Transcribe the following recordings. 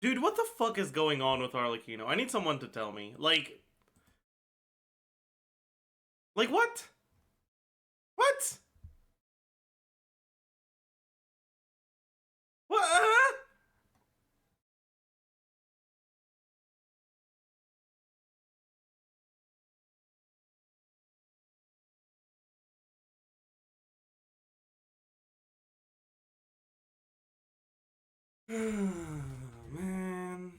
Dude, what the fuck is going on with Arlecchino? I need someone to tell me. Like what? What? What? Man.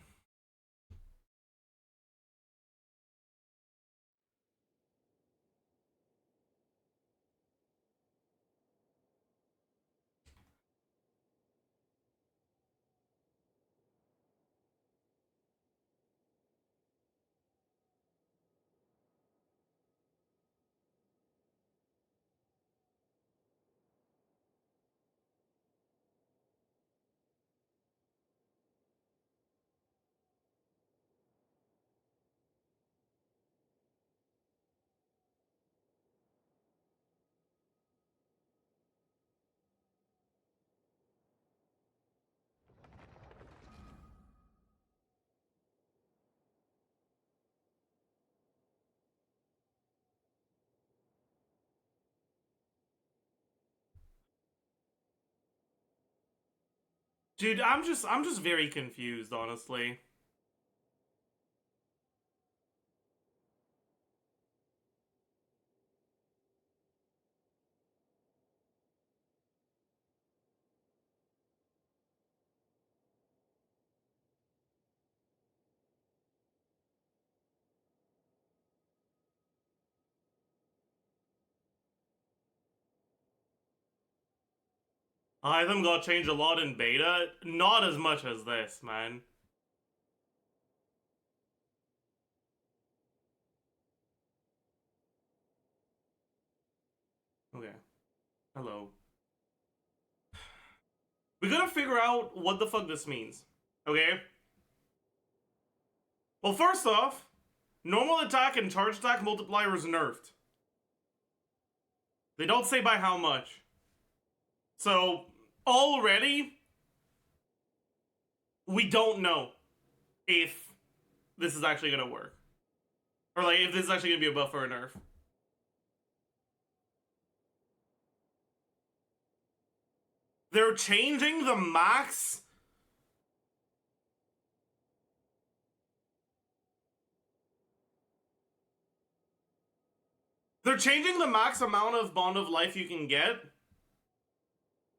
Dude, I'm just very confused, honestly. Item got changed a lot in beta. Not as much as this, man. Okay. Hello. We gotta figure out what the fuck this means. Okay? Well, first off, normal attack and charge attack multiplier is nerfed. They don't say by how much. So, already, we don't know if this is actually gonna work. Or, like, if this is actually gonna be a buff or a nerf. They're changing the max. They're changing the max amount of Bond of Life you can get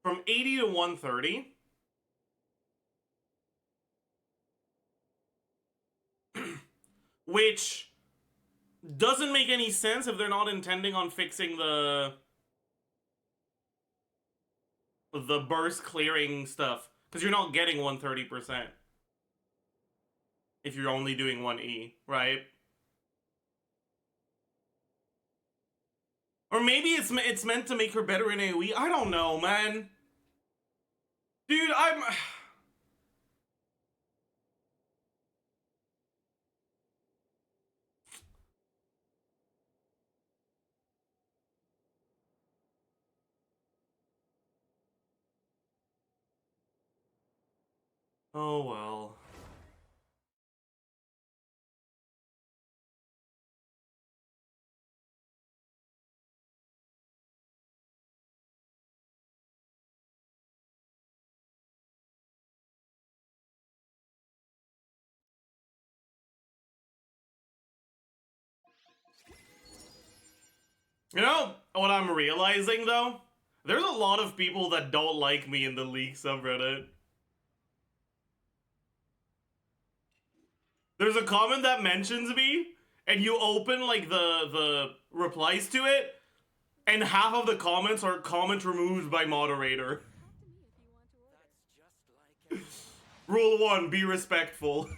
from 80 to 130. Which doesn't make any sense if they're not intending on fixing the burst clearing stuff. Because you're not getting 130% if you're only doing 1E, right? Or maybe it's meant to make her better in AoE. I don't know, man. Dude, I'm... Oh, well. You know what I'm realizing, though? There's a lot of people that don't like me in the League subreddit. There's a comment that mentions me, and you open, like, the replies to it, and half of the comments are comments removed by moderator. Rule 1, be respectful.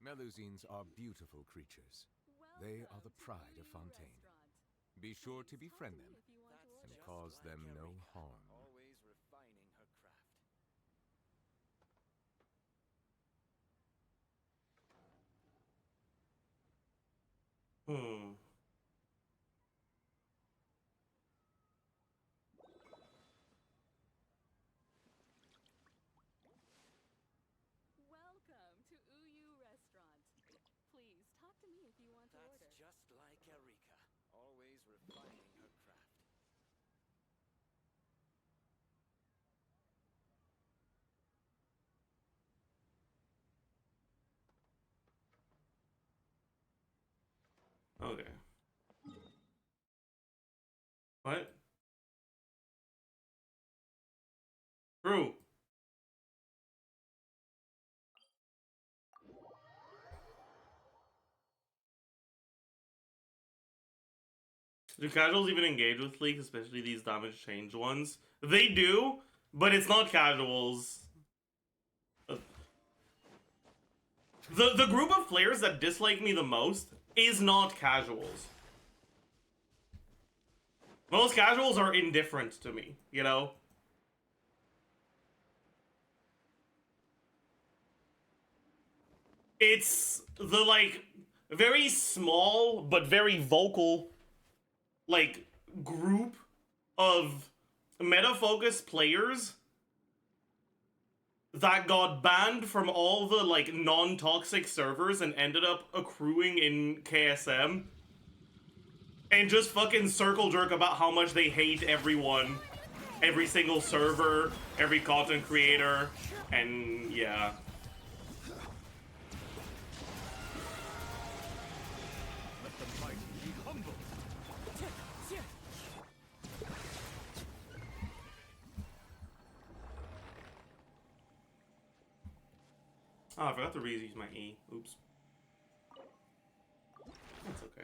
Melusines are beautiful creatures. They are the pride of Fontaine. Be sure to befriend them and cause them no harm. Always refining her craft. Welcome to Uyu Restaurant. Please talk to me if you want to order. That's just like Erika. Always refining her craft. Okay. What? True. Do casuals even engage with League, especially these damage change ones? They do, but it's not casuals. The group of players that dislike me the most is not casuals. Most casuals are indifferent to me, you know? It's the, like, very small but very vocal, like, group of meta-focused players that got banned from all the, like, non-toxic servers and ended up accruing in KSM and just fucking circle jerk about how much they hate everyone, every single server, every content creator, and yeah. Let the mighty be humble. Oh, I forgot to reuse my E. Oops. That's okay.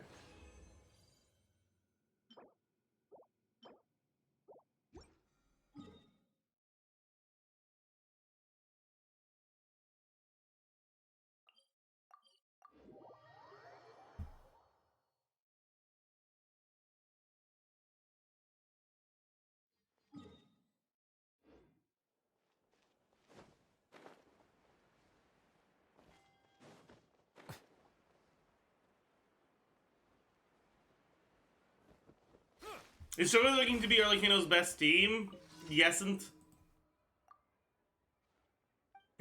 Is Sugar looking to be Arlecchino's best team? Yesn't.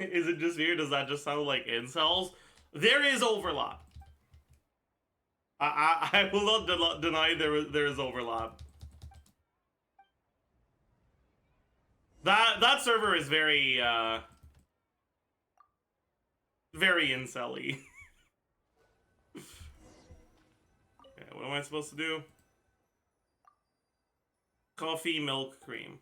Is it just weird? Does that just sound like incels? There is overlap. I will not deny there is overlap. That server is very very incel-y. Okay, what am I supposed to do? Coffee, milk, cream.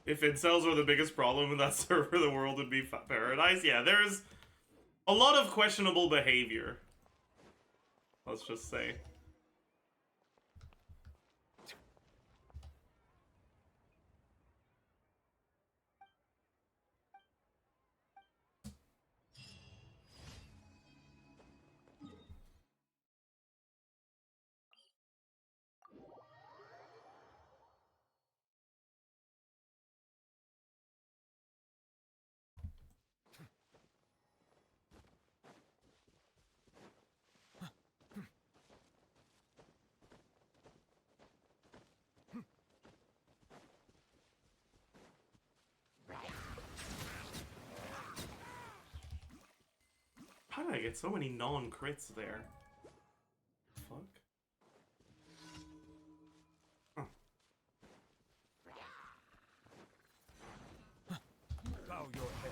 If incels were the biggest problem in that server, the world would be paradise. Yeah, there's a lot of questionable behavior. Let's just say. How did I get so many non-crits there? Fuck. Huh. Bow your head.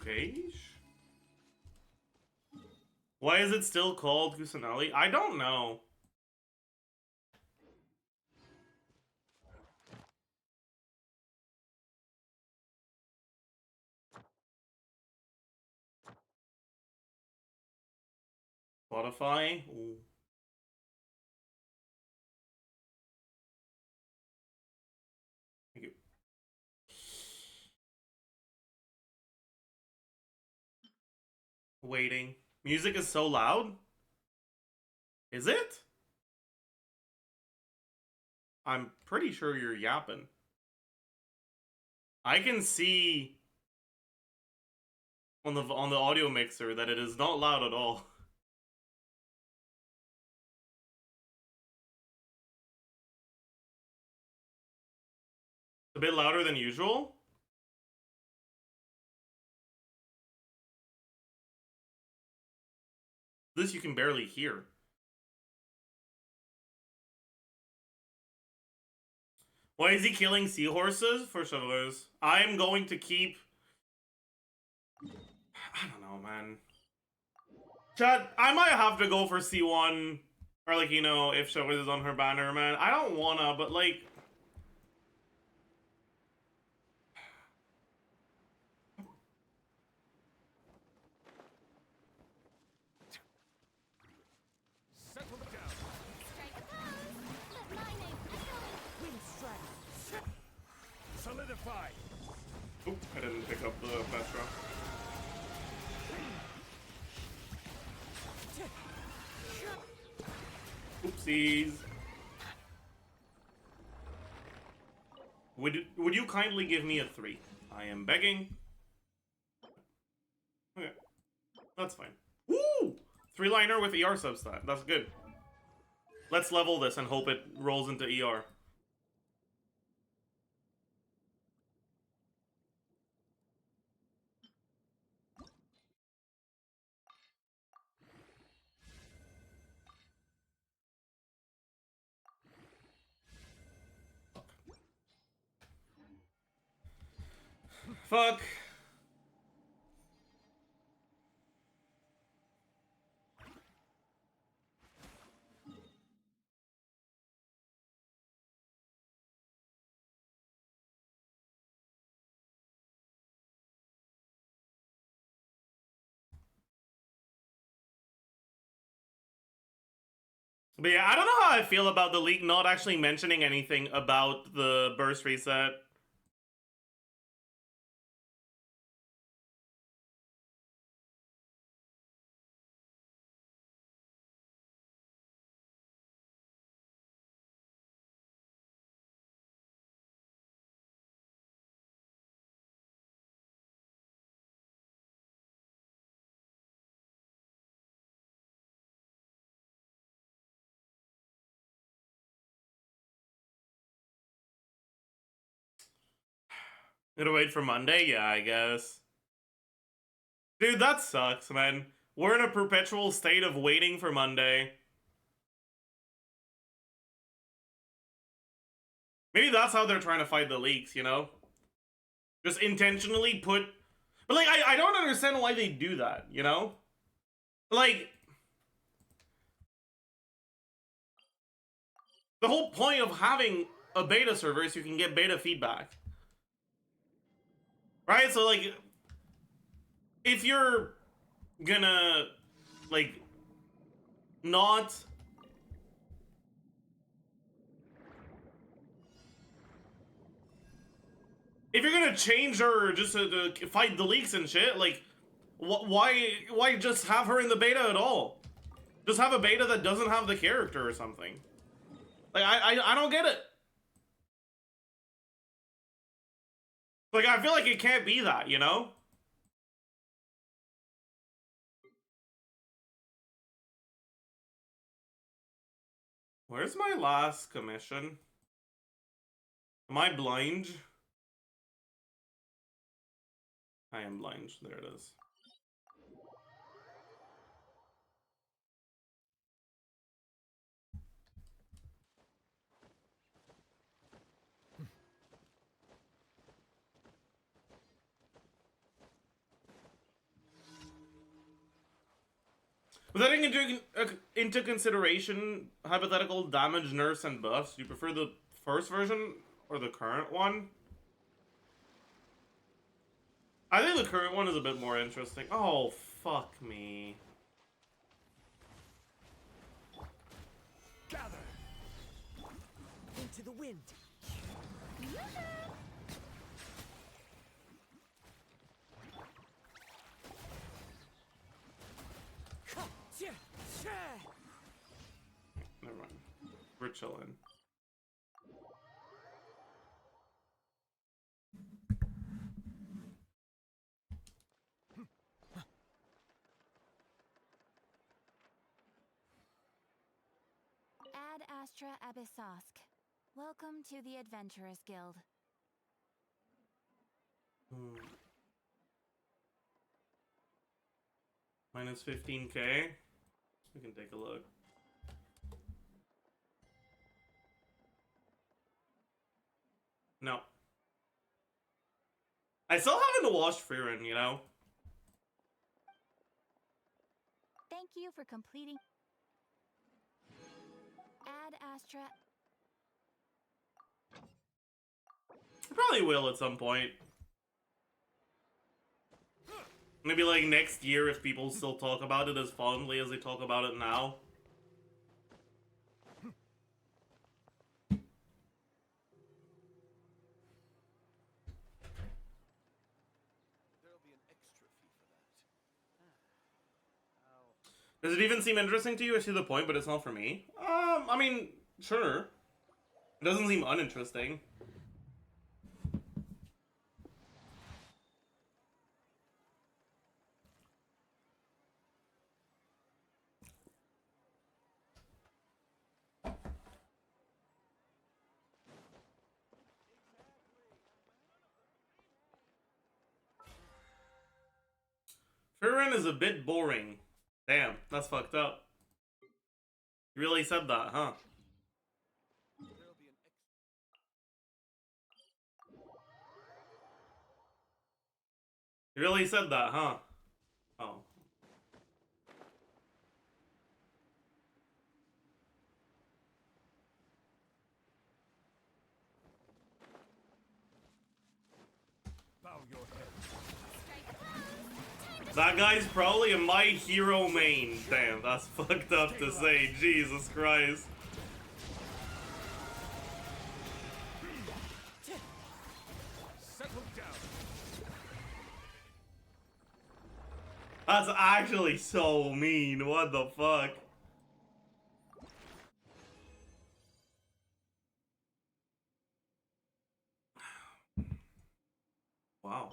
Okay. Why is it still called Kusanali? I don't know. Spotify. Ooh. Thank you. Waiting. Music is so loud? Is it? I'm pretty sure you're yapping. I can see on the audio mixer that it is not loud at all. A bit louder than usual. This you can barely hear. Why is he killing seahorses? For shovelers. I'm going to keep... I don't know, man. Chat, I might have to go for C1. Or, like, you know, if shovelers is on her banner, man. I don't wanna, but, like... Settle down. Strike a pose. Let my name echo. Wind strike. Solidify. Oop, I didn't pick up the fast draw. Oopsies. Would you kindly give me a 3? I am begging. Okay. That's fine. Woo! 3-liner with ER substat. That's good. Let's level this and hope it rolls into ER. Fuck. But yeah, I don't know how I feel about the leak not actually mentioning anything about the burst reset. Gonna wait for Monday? Yeah, I guess. Dude, that sucks, man. We're in a perpetual state of waiting for Monday. Maybe that's how they're trying to fight the leaks, you know? Just intentionally put... But, like, I don't understand why they do that, you know? Like... The whole point of having a beta server is you can get beta feedback. Right? So, like... If you're gonna, like, not... If you're gonna change her just to fight the leaks and shit, like, why just have her in the beta at all? Just have a beta that doesn't have the character or something. Like, I don't get it. Like, I feel like it can't be that, you know? Where's my last commission? Am I blind? I am blind. There it is. Without taking into consideration hypothetical damage, nerfs, and buffs, do you prefer the first version or the current one? I think the current one is a bit more interesting. Oh, fuck me. the wind. Never mind. We're chilling. Ad Astra Abyssosk. Welcome to the Adventurers Guild. Minus 15k. We can take a look. No. I still haven't watched Freerin, you know? Thank you for completing Ad Astra. Probably will at some point. Maybe like next year if people still talk about it as fondly as they talk about it now. There'll be an extra fee for that. Does it even seem interesting to you? I see the point, but it's not for me. I mean, sure. It doesn't seem uninteresting. Freerin is a bit boring. Damn, that's fucked up. You really said that, huh? There'll be an You really said that, huh? Oh. Bow your head. That guy's probably a My Hero main. Damn, that's fucked up to say. Jesus Christ. Settle down. That's actually so mean. What the fuck? Wow.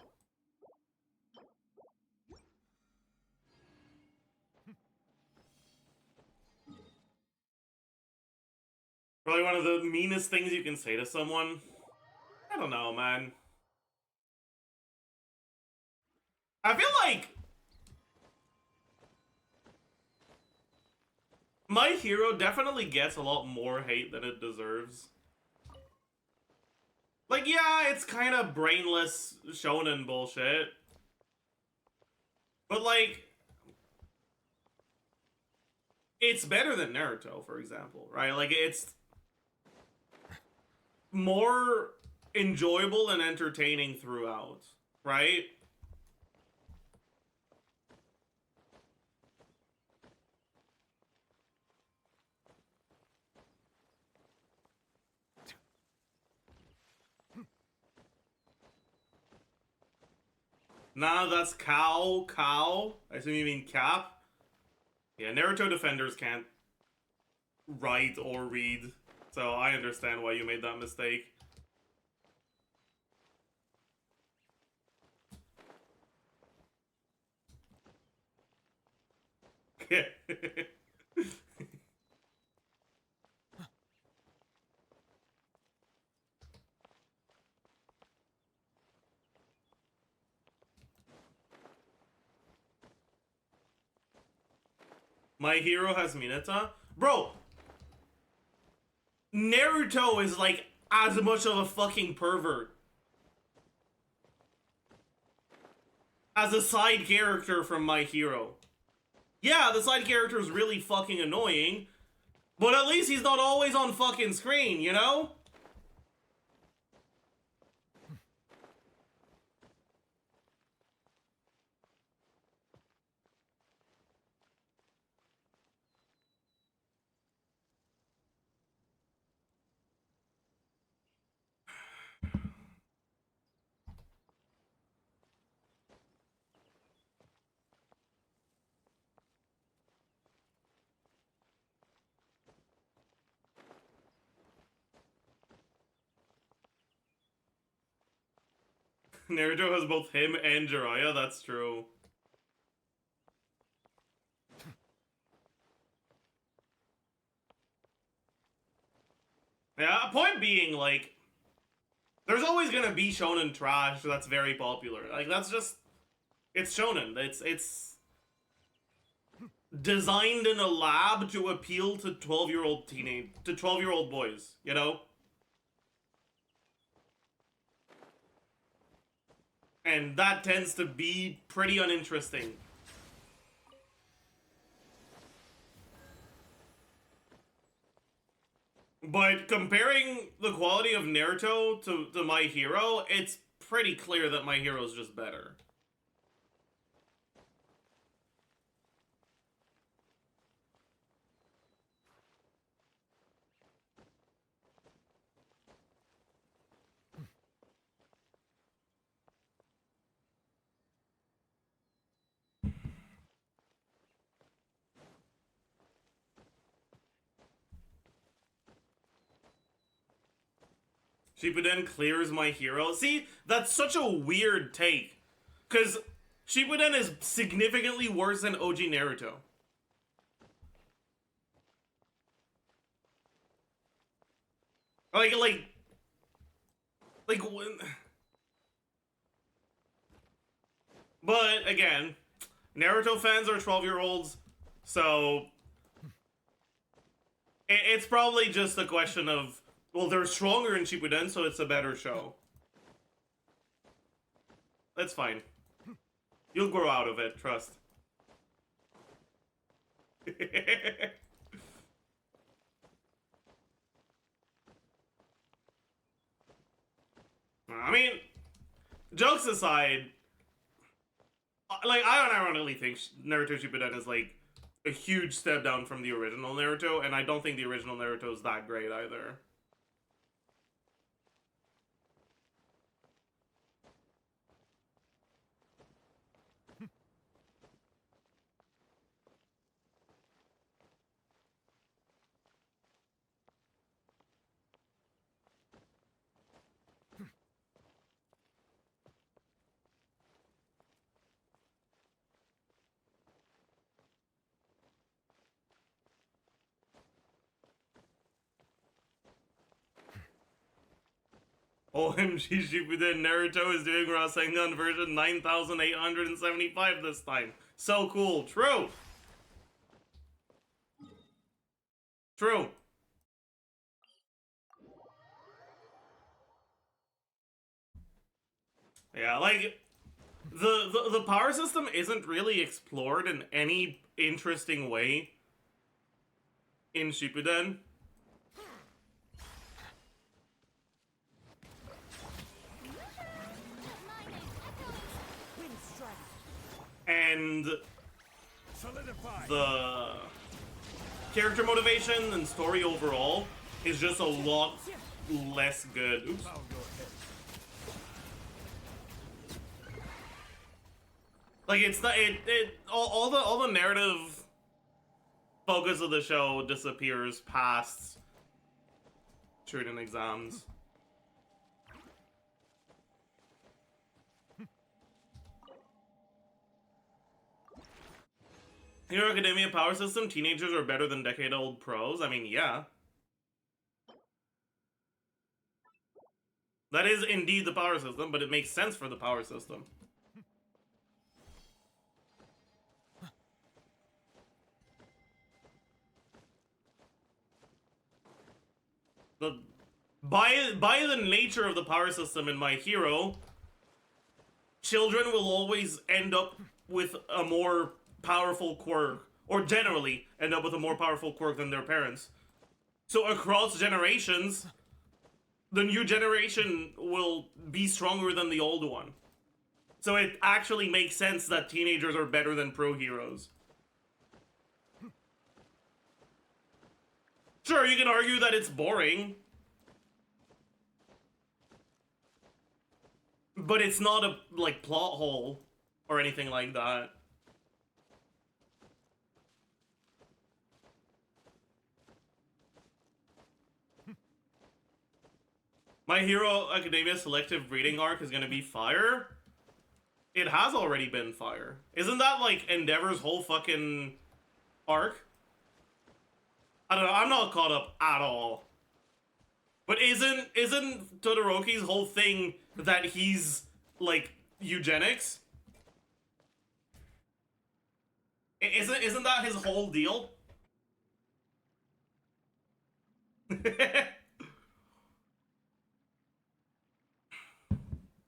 Probably one of the meanest things you can say to someone. I don't know, man. I feel like My Hero definitely gets a lot more hate than it deserves. Like, yeah, it's kind of brainless shonen bullshit. But, like, it's better than Naruto, for example, right? Like, it's more enjoyable and entertaining throughout, right? Nah, that's cow. I assume you mean cap. Yeah, Naruto defenders can't write or read, so I understand why you made that mistake. My Hero has Mineta? Bro! Naruto is like as much of a fucking pervert as a side character from My Hero. Yeah, the side character is really fucking annoying, but at least he's not always on fucking screen, you know? Naruto has both him and Jiraiya, that's true. Yeah, point being, like, there's always gonna be shonen trash that's very popular. Like, that's just, it's shonen. It's designed in a lab to appeal to 12-year-old boys, you know? And that tends to be pretty uninteresting. But comparing the quality of Naruto to My Hero, it's pretty clear that My Hero's just better. Shippuden clears My Hero. See, that's such a weird take. Because Shippuden is significantly worse than OG Naruto. Like, when... But, again, Naruto fans are 12-year-olds, so... It's probably just a question of, well, they're stronger in Shippuden, so it's a better show. That's fine. You'll grow out of it, trust. I mean, jokes aside, like, I unironically think Naruto Shippuden is, like, a huge step down from the original Naruto, and I don't think the original Naruto is that great either. OMG Shippuden, Naruto is doing Rasengan version 9875 this time. So cool. True. True. Yeah, like, the power system isn't really explored in any interesting way in Shippuden. And Solidify. the character motivation and story overall is just a lot less good. Oops. Bow your head. Like, it's not all the narrative focus of the show disappears past shooting exams. Hero Academia power system, teenagers are better than decade-old pros. I mean, yeah. That is indeed the power system, but it makes sense for the power system. By the nature of the power system in My Hero, children will always end up with a more powerful quirk, or generally end up with a more powerful quirk than their parents. So across generations, the new generation will be stronger than the old one. So it actually makes sense that teenagers are better than pro heroes. Sure, you can argue that it's boring, but it's not a, like, plot hole or anything like that. My Hero Academia selective breeding arc is gonna be fire. It has already been fire. Isn't that like Endeavor's whole fucking arc? I don't know, I'm not caught up at all. But isn't Todoroki's whole thing that he's like eugenics? Isn't that his whole deal?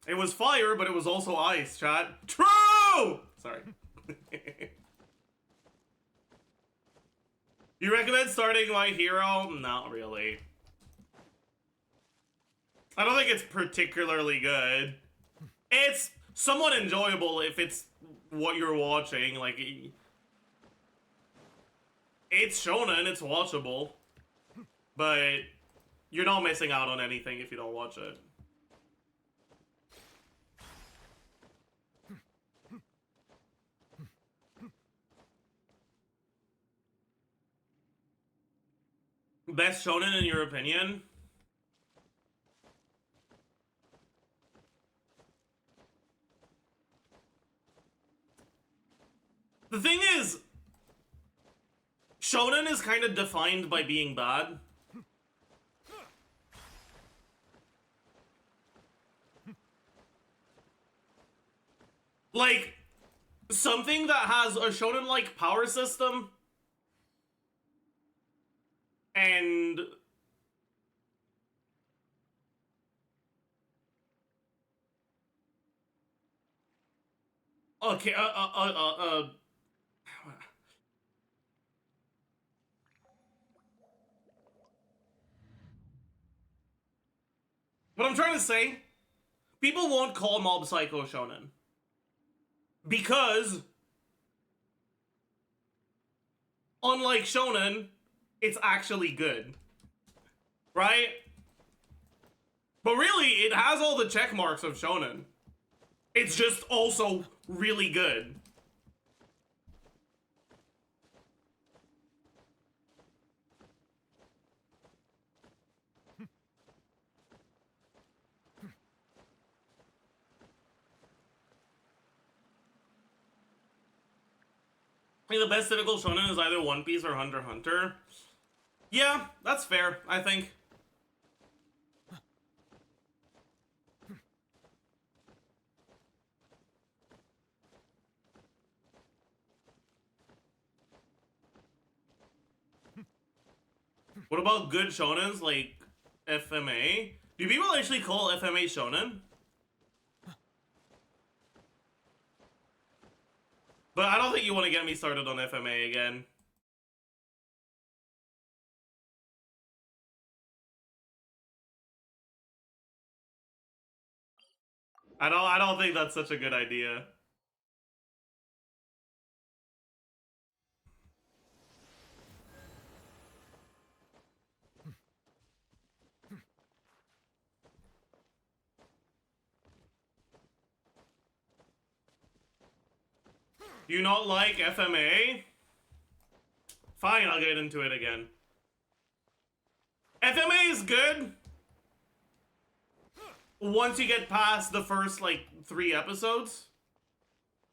It was fire, but it was also ice, chat. True! Sorry. You recommend starting My Hero? Not really. I don't think it's particularly good. It's somewhat enjoyable if it's what you're watching. Like, it's shonen, it's watchable. But you're not missing out on anything if you don't watch it. Best shonen in your opinion? The thing is, shonen is kind of defined by being bad. Like, something that has a shonen-like power system and okay, what I'm trying to say, people won't call Mob Psycho shonen because unlike shonen, it's actually good, right? But really, it has all the check marks of shonen. It's just also really good. I think the best typical shonen is either One Piece or Hunter x Hunter. Yeah, that's fair, I think. What about good shonens like FMA? Do people actually call FMA shonen? But I don't think you want to get me started on FMA again. I don't think that's such a good idea. Do you not like FMA? Fine, I'll get into it again. FMA is good once you get past the first, like, 3 episodes.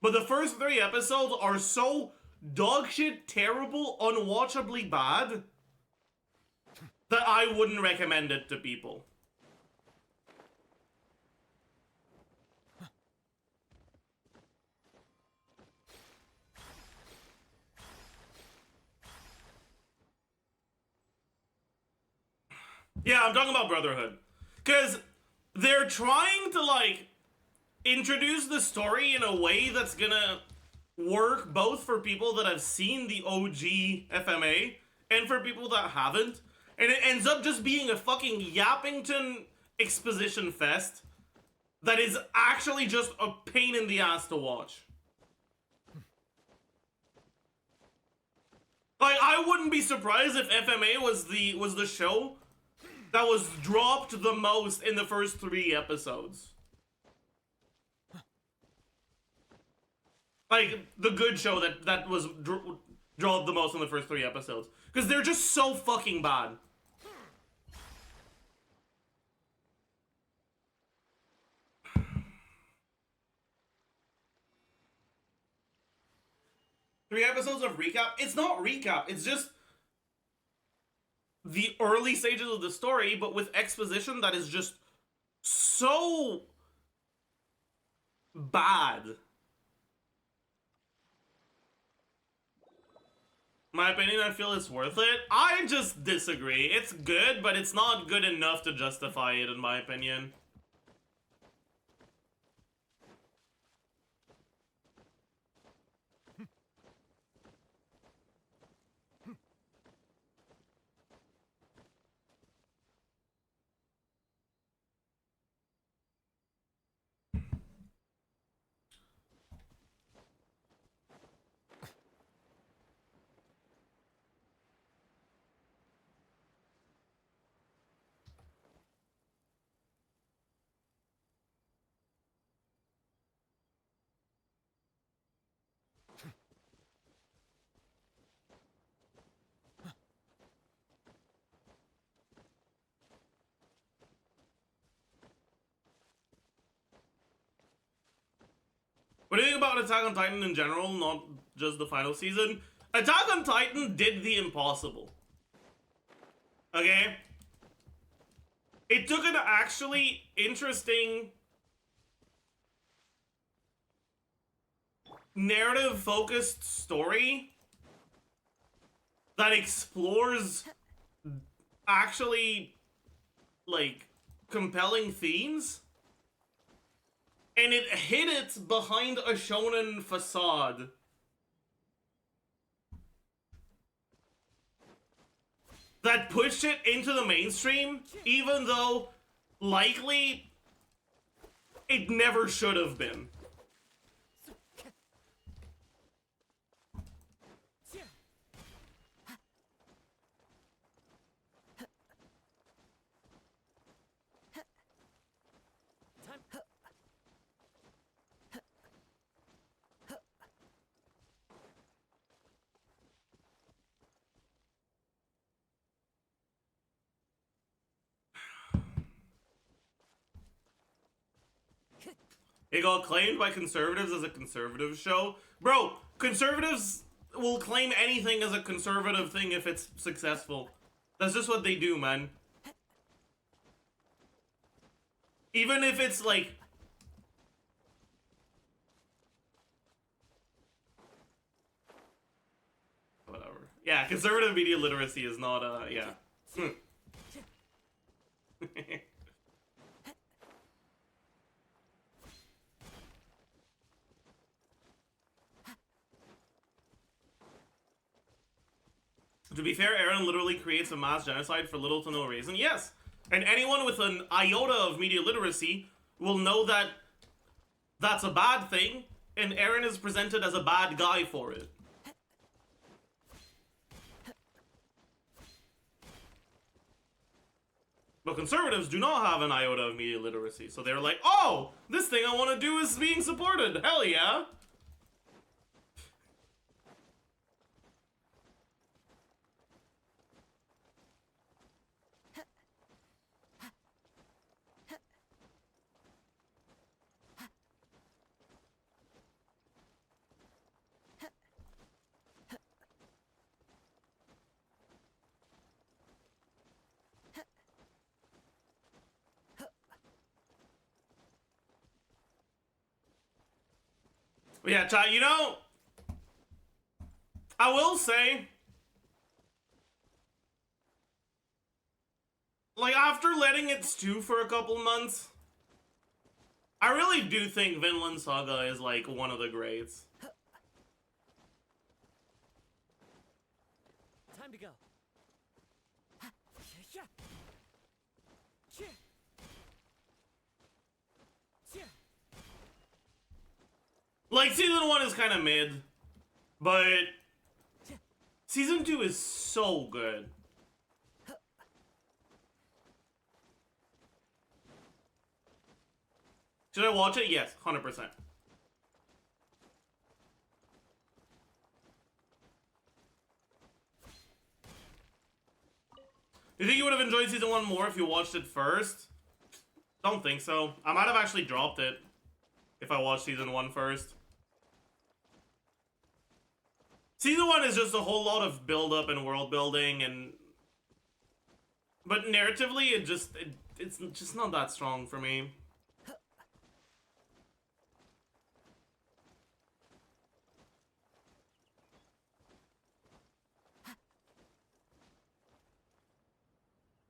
But the first 3 episodes are so dogshit terrible, unwatchably bad, that I wouldn't recommend it to people. Yeah, I'm talking about Brotherhood. Because they're trying to, like, introduce the story in a way that's gonna work both for people that have seen the OG FMA and for people that haven't. And it ends up just being a fucking Yappington exposition fest that is actually just a pain in the ass to watch. Like, I wouldn't be surprised if FMA was the show that was dropped the most in the first 3 episodes. Like, the good show that was dropped the most in the first 3 episodes. Because they're just so fucking bad. 3 episodes of recap. It's not recap. It's just the early stages of the story, but with exposition that is just so bad. My opinion, I feel it's worth it. I just disagree. It's good, but it's not good enough to justify it, in my opinion. What do you think about Attack on Titan in general, not just the final season? Attack on Titan did the impossible. Okay? It took an actually interesting narrative-focused story that explores actually, like, compelling themes, and it hid it behind a shonen facade. That pushed it into the mainstream, even though, likely, it never should have been. It got claimed by conservatives as a conservative show. Bro, conservatives will claim anything as a conservative thing if it's successful. That's just what they do, man. Even if it's like... whatever. Yeah, conservative media literacy is not, yeah. To be fair, Eren literally creates a mass genocide for little to no reason. Yes! And anyone with an iota of media literacy will know that that's a bad thing, and Eren is presented as a bad guy for it. But conservatives do not have an iota of media literacy, so they're like, oh, this thing I want to do is being supported. Hell yeah! But yeah, chat, you know, I will say, like, after letting it stew for a couple months, I really do think Vinland Saga is, like, one of the greats. Time to go. Like, season 1 is kind of mid, but season 2 is so good. Should I watch it? Yes, 100%. You think you would have enjoyed season 1 more if you watched it first? Don't think so. I might have actually dropped it if I watched season 1 first. Season 1 is just a whole lot of build-up and world building, but narratively, it's just not that strong for me.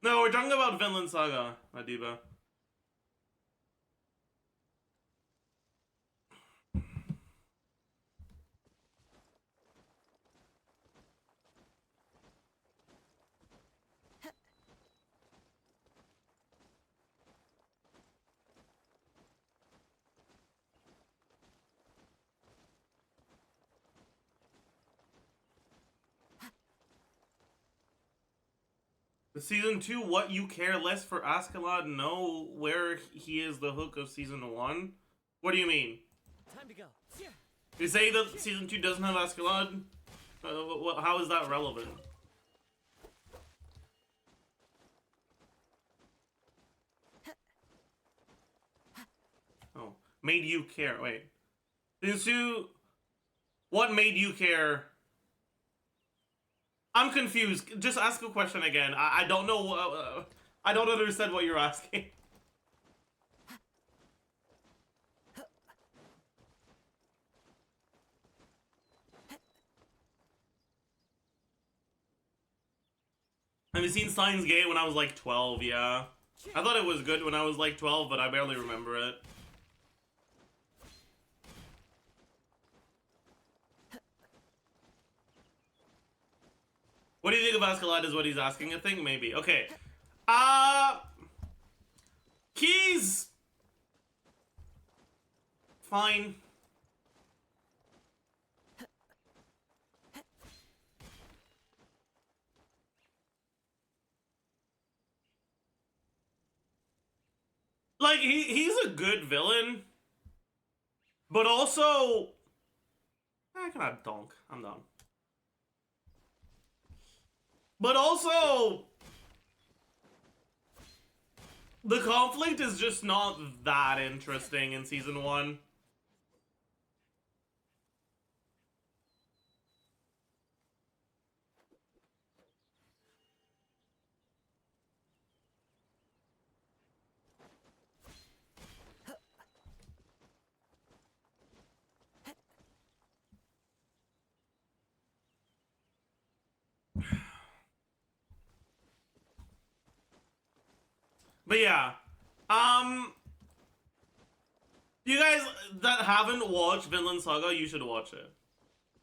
No, we're talking about Vinland Saga, Adiba. Season 2, what you care less for Askeladd? Know where he is the hook of Season 1? What do you mean? Time to go. You say that Season 2 doesn't have Askeladd? How is that relevant? Oh, made you care. Wait. Season 2, what made you care? I'm confused. Just ask a question again. I don't know. I don't understand what you're asking. I've seen Steins Gate when I was like 12, yeah. I thought it was good when I was like 12, but I barely remember it. What do you think of Askeladd is what he's asking, I think? Maybe. Okay. He's fine. Like, he's a good villain. But also... I cannot donk. I'm done. But also... the conflict is just not that interesting in Season 1. But yeah, you guys that haven't watched Vinland Saga, you should watch it.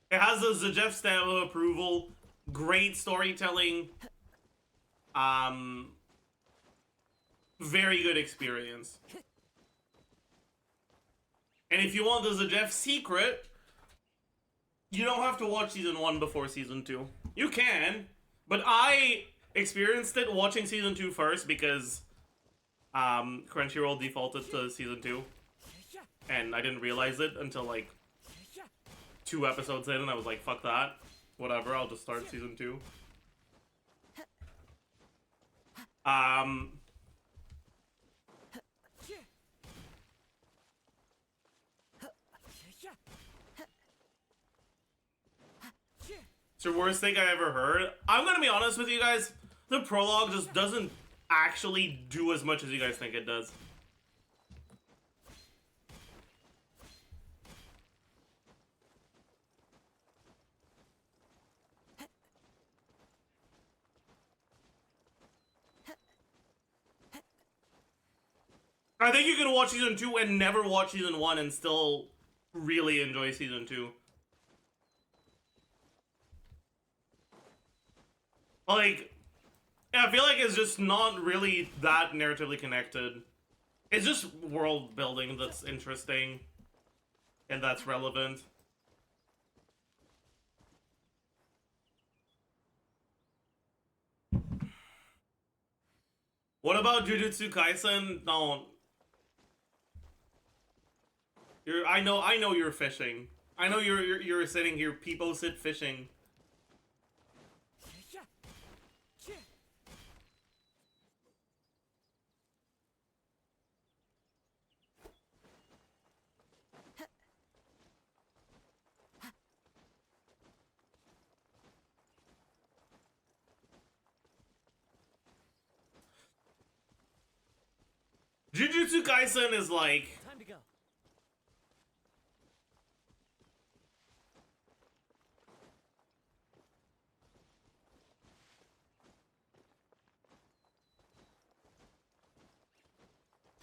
It has a Zajef stamp of approval, great storytelling, very good experience. And if you want the Zajef secret, you don't have to watch Season 1 before Season 2. You can, but I experienced it watching Season 2 first because Crunchyroll defaulted to Season 2. And I didn't realize it until like 2 episodes in, and I was like, fuck that. Whatever, I'll just start Season 2. It's the worst thing I ever heard. I'm gonna be honest with you guys, the prologue just doesn't actually do as much as you guys think it does. I think you can watch Season 2 and never watch Season 1 and still really enjoy Season 2. Like, I feel like it's just not really that narratively connected. It's just world building that's interesting and that's relevant. What about Jujutsu Kaisen? No. I know you're fishing. I know you're sitting here, people sit fishing. Jujutsu Kaisen is like... Time to go.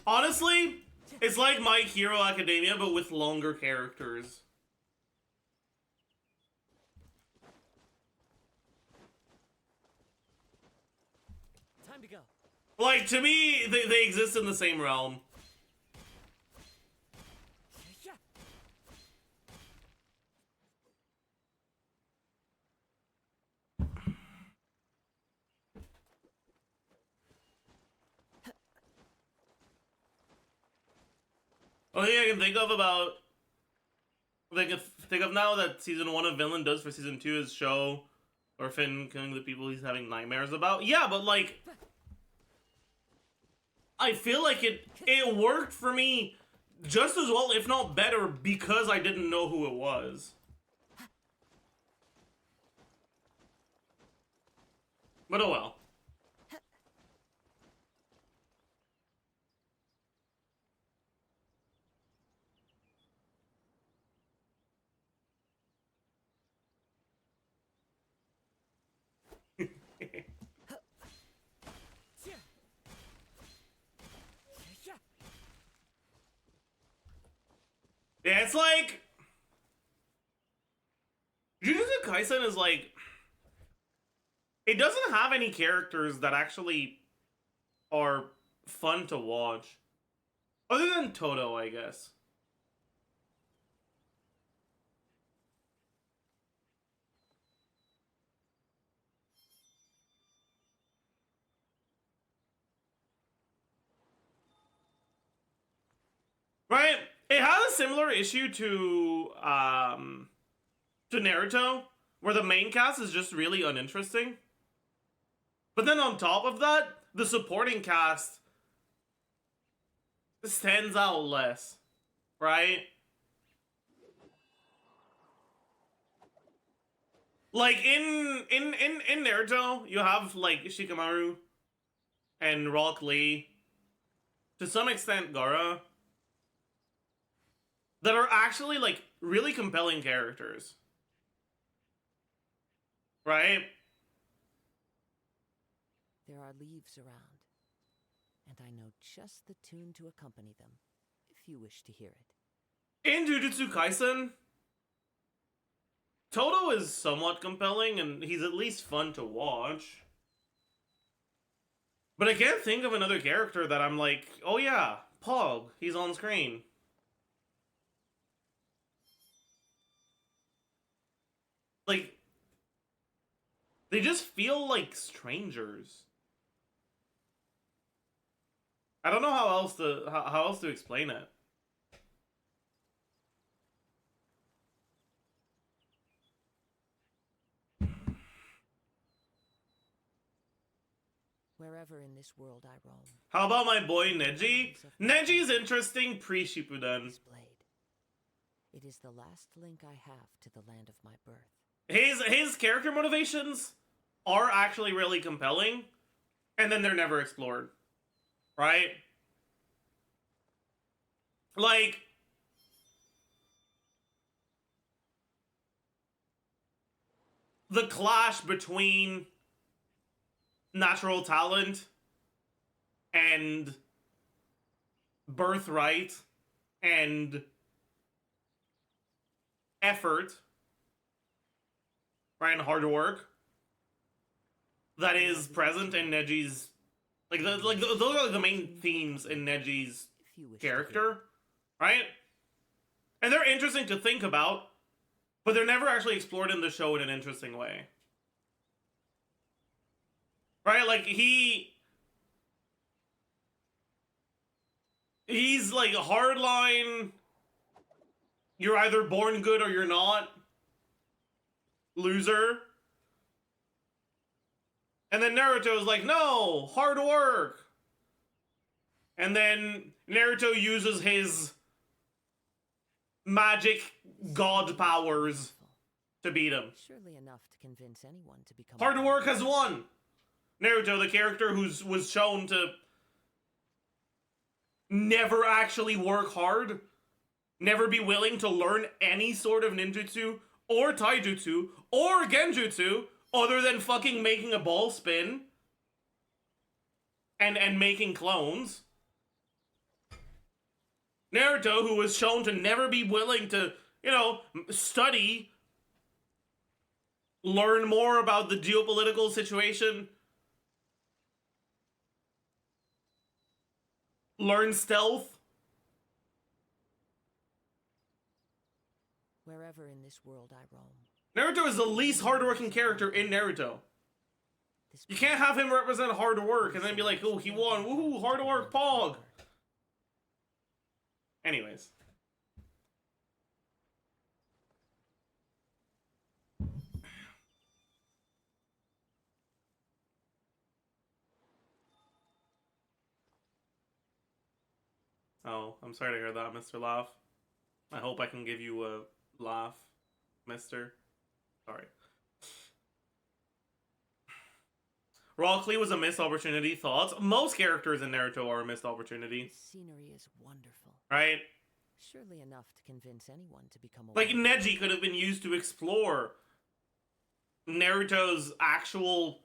Honestly, it's like My Hero Academia, but with longer characters. Time to go. Like, to me, they exist in the same realm. Yeah. Only thing I can think of about... think of now that season 1 of Vinland does for season 2 is show Orphan killing the people he's having nightmares about. Yeah, but like... I feel like it worked for me just as well, if not better, because I didn't know who it was. But oh well. Yeah. Yeah. Yeah, it's like... Jujutsu Kaisen is like... It doesn't have any characters that actually are fun to watch. Other than Toto, I guess. Right? It has a similar issue to Naruto, where the main cast is just really uninteresting. But then on top of that, the supporting cast stands out less, right? Like in Naruto, you have like Shikamaru and Rock Lee, to some extent Gaara, that are actually like really compelling characters. Right? There are leaves around, and I know just the tune to accompany them, if you wish to hear it. In Jujutsu Kaisen, Toto is somewhat compelling, and he's at least fun to watch. But I can't think of another character that I'm like, oh yeah, Pog, he's on screen. Like, they just feel like strangers. I don't know how else to explain it. Wherever in this world I roam. How about my boy Neji? Neji's interesting pre-Shippuden. This blade. It is the last link I have to the land of my birth. His character motivations are actually really compelling, and then they're never explored. Right? Like, the clash between natural talent and birthright and effort, right, and hard work, that is present in Neji's, those are like the main themes in Neji's If you wish to hear character, right? And they're interesting to think about, but they're never actually explored in the show in an interesting way. Right? Like, he's like hardline, you're either born good or you're not, loser. And then Naruto's like, no, hard work. And then Naruto uses his magic god powers to beat him. Surely enough to convince anyone to become Hard work has won. Naruto, the character was shown to never actually work hard, never be willing to learn any sort of ninjutsu or taijutsu or genjutsu other than fucking making a ball spin and making clones. Naruto, who was shown to never be willing to, you know, study, learn more about the geopolitical situation, learn stealth. Wherever in this world I roam, Naruto is the least hardworking character in Naruto. this You can't have him represent hard work and then be like, oh, he won, woohoo, hard work, Pog. Anyways. Oh, I'm sorry to hear that, Mr. Laugh. I hope I can give you a laugh, mister. Sorry. Rock Lee was a missed opportunity. Thoughts? Most characters in Naruto are a missed opportunity, This scenery is wonderful. right? Surely enough to convince anyone to become a Like, warrior. Neji could have been used to explore Naruto's actual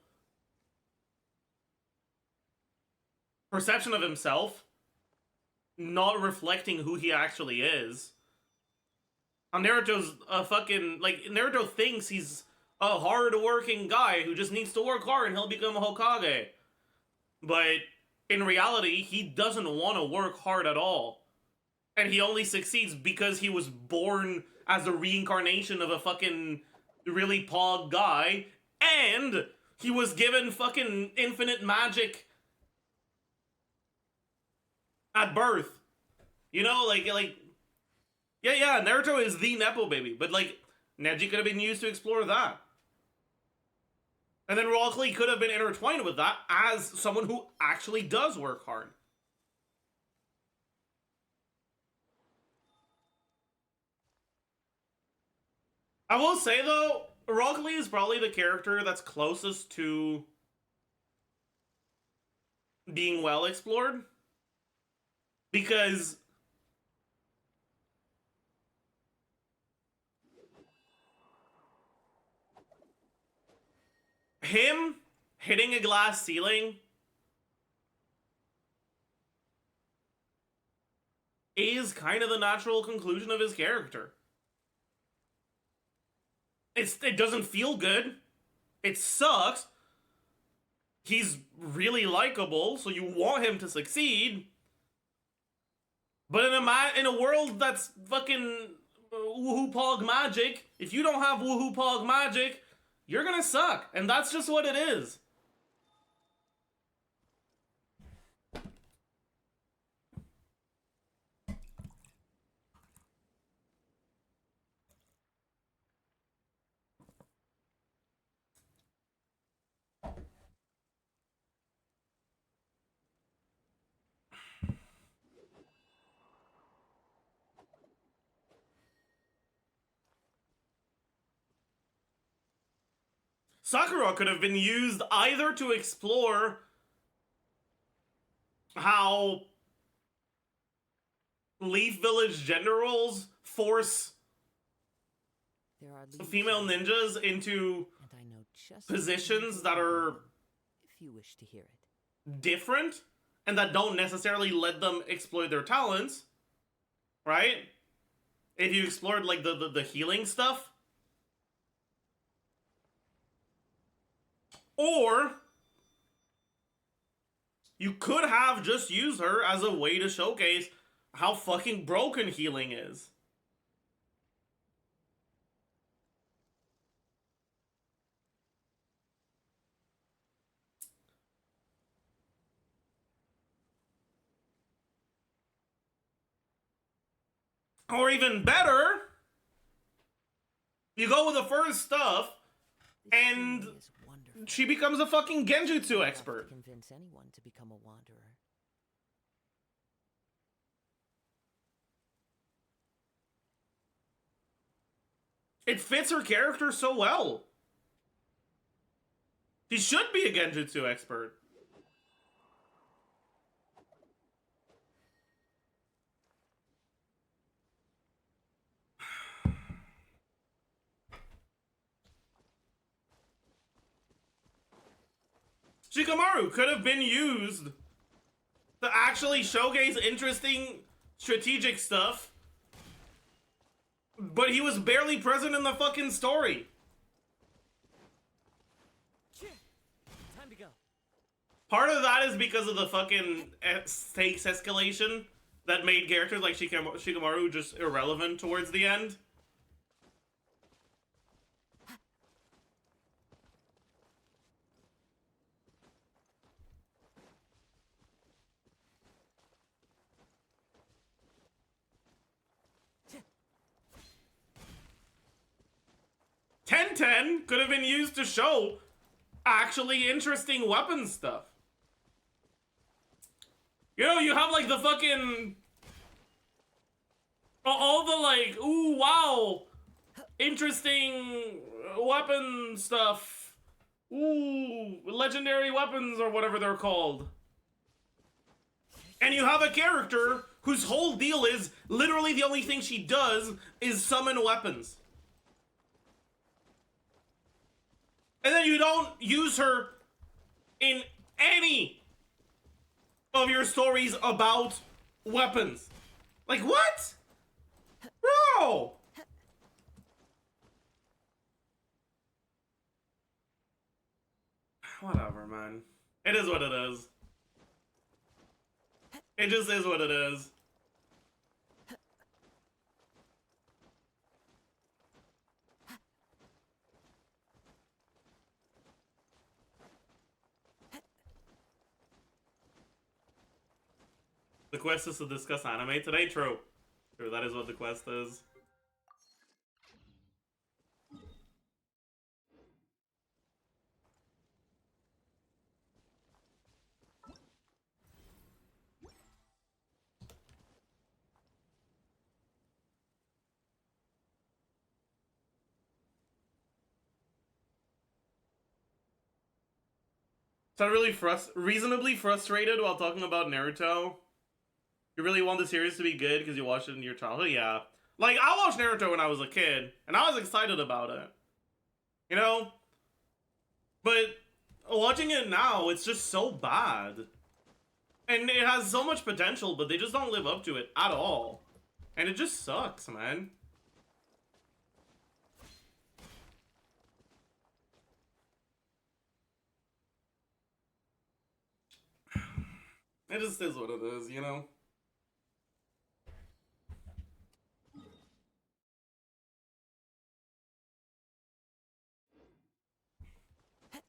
perception of himself, not reflecting who he actually is. And Naruto's a fucking, like, Naruto thinks he's a hard-working guy who just needs to work hard and he'll become a Hokage. But in reality, he doesn't want to work hard at all. And he only succeeds because he was born as a reincarnation of a fucking really pog guy, and he was given fucking infinite magic at birth. You know, like, yeah, Naruto is the Nepo baby, but, like, Neji could have been used to explore that. And then Rock Lee could have been intertwined with that as someone who actually does work hard. I will say, though, Rock Lee is probably the character that's closest to being well explored. Because him hitting a glass ceiling is kind of the natural conclusion of his character. It doesn't feel good. It sucks. He's really likable, so you want him to succeed. But in a world that's fucking woohoo pog magic, if you don't have woohoo pog magic, you're gonna suck. And that's just what it is. Sakura could have been used either to explore how Leaf Village gender roles force There are leaves female in- ninjas into and I know just positions that are if you wish to hear it. different and that don't necessarily let them exploit their talents, right? If you explored like the healing stuff, or you could have just used her as a way to showcase how fucking broken healing is. Or even better, you go with the first stuff, This and scenery is wonderful. she becomes a fucking genjutsu Enough expert. to convince anyone to become a wanderer. It fits her character so well. She should be a genjutsu expert. Shikamaru could have been used to actually showcase interesting strategic stuff, but he was barely present in the fucking story. Time to go. Part of that is because of the fucking stakes escalation that made characters like Shikamaru just irrelevant towards the end. Ten could have been used to show actually interesting weapon stuff. You know, you have like the fucking all the like, ooh, wow, interesting weapon stuff. Ooh, legendary weapons or whatever they're called. And you have a character whose whole deal is literally the only thing she does is summon weapons. And then you don't use her in any of your stories about weapons. Like, what? Bro! Whatever, man. It is what it is. It just is what it is. The quest is to discuss anime today? True. True, that is what the quest is. So I'm really reasonably frustrated while talking about Naruto. You really want the series to be good because you watched it in your childhood? Yeah. Like, I watched Naruto when I was a kid, and I was excited about it. You know? But watching it now, it's just so bad. And it has so much potential, but they just don't live up to it at all. And it just sucks, man. It just is what it is, you know?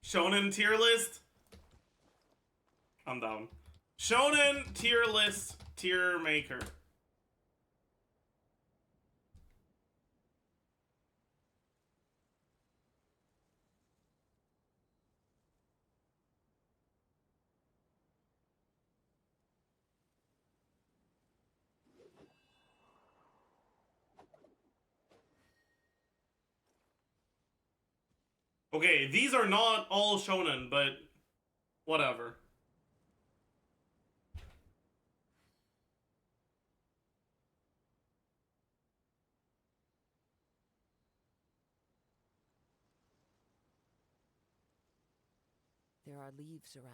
Shonen tier list? I'm down. Shonen tier list tier maker. Okay, these are not all shonen, but whatever. There are leaves around,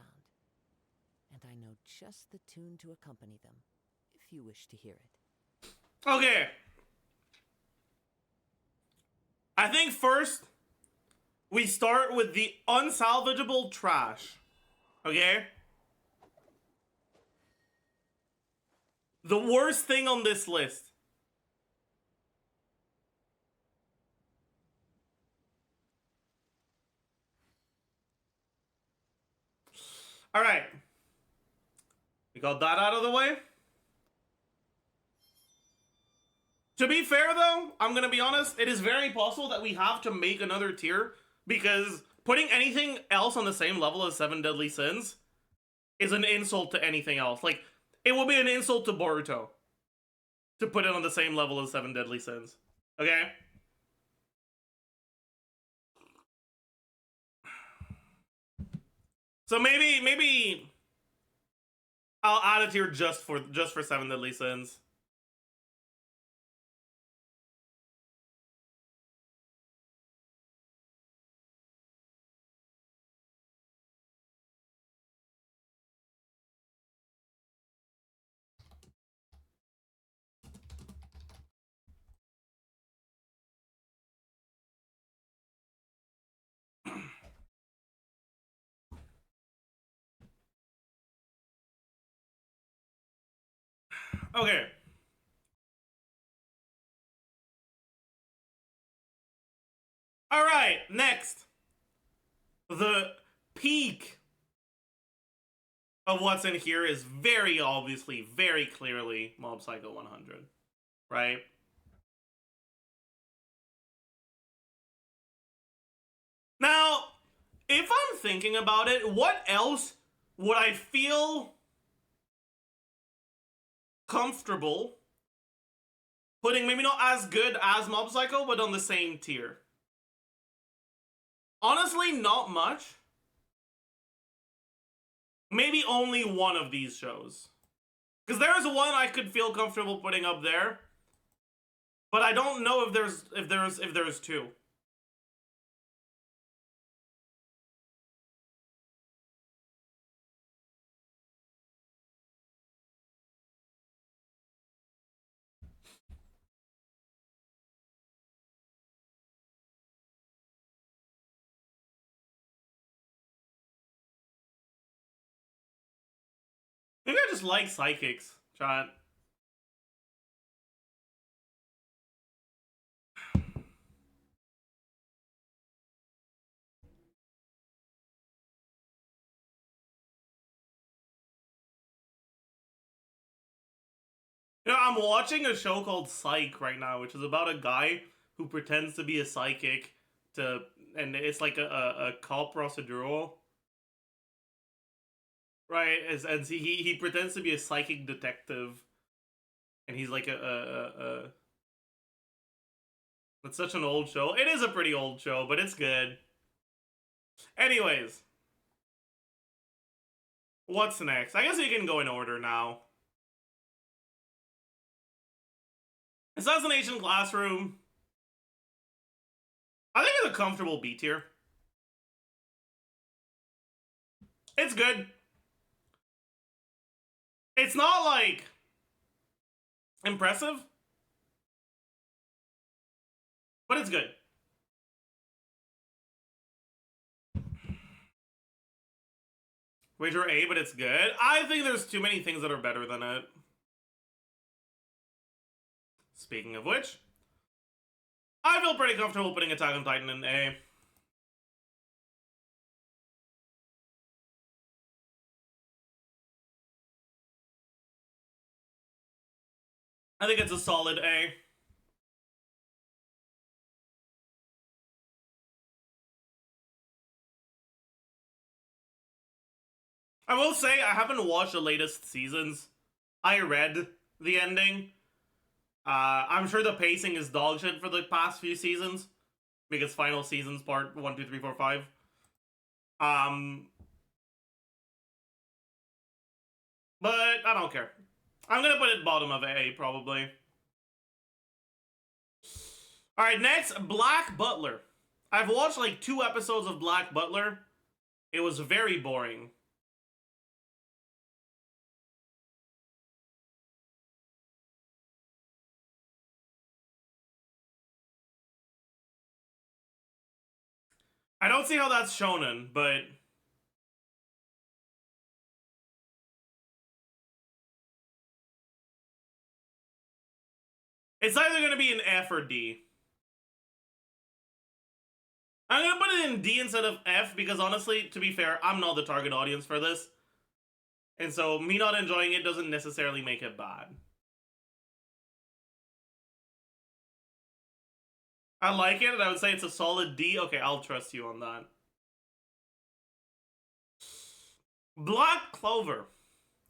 and I know just the tune to accompany them, if you wish to hear it. Okay. I think first, we start with the unsalvageable trash. Okay? The worst thing on this list. Alright. We got that out of the way. To be fair, though, I'm gonna be honest, it is very possible that we have to make another tier, because putting anything else on the same level as 7 Deadly Sins is an insult to anything else. Like, it would be an insult to Boruto to put it on the same level as 7 Deadly Sins. Okay? So maybe I'll add a tier just for 7 Deadly Sins. Okay. Alright, next. The peak of what's in here is very obviously, very clearly Mob Psycho 100. Right? Now, if I'm thinking about it, what else would I feel comfortable putting, maybe not as good as Mob Psycho, but on the same tier? Honestly, not much. Maybe only one of these shows. Because there's one I could feel comfortable putting up there, but I don't know if there's two. Maybe I just like psychics, chat. You know, I'm watching a show called Psych right now, which is about a guy who pretends to be a psychic and it's like a cop procedural. Right, and he pretends to be a psychic detective, and he's like it's such an old show. It is a pretty old show, but it's good. Anyways, what's next? I guess we can go in order now. Assassination Classroom. I think it's a comfortable B tier. It's good. It's not, like, impressive, but it's good. Wager A, but it's good. I think there's too many things that are better than it. Speaking of which, I feel pretty comfortable putting Attack on Titan in A. I think it's a solid A. I will say, I haven't watched the latest seasons. I read the ending. I'm sure the pacing is dog shit for the past few seasons. Because final seasons, part 1, 2, 3, 4, 5. But I don't care. I'm gonna put it bottom of A, probably. Alright, next, Black Butler. I've watched like 2 episodes of Black Butler. It was very boring. I don't see how that's shonen, but it's either gonna be an F or D. I'm gonna put it in D instead of F because honestly, to be fair, I'm not the target audience for this. And so me not enjoying it doesn't necessarily make it bad. I like it, and I would say it's a solid D. Okay, I'll trust you on that. Black Clover.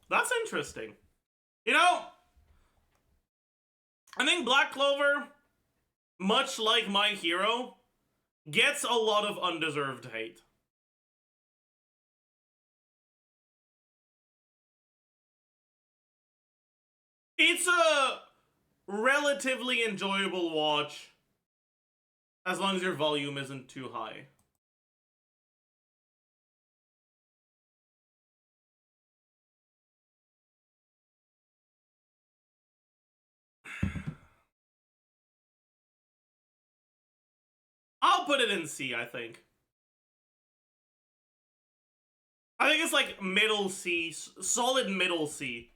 That's interesting. You know, I think Black Clover, much like My Hero, gets a lot of undeserved hate. It's a relatively enjoyable watch, as long as your volume isn't too high. I'll put it in C, I think. I think it's like middle C, solid middle C.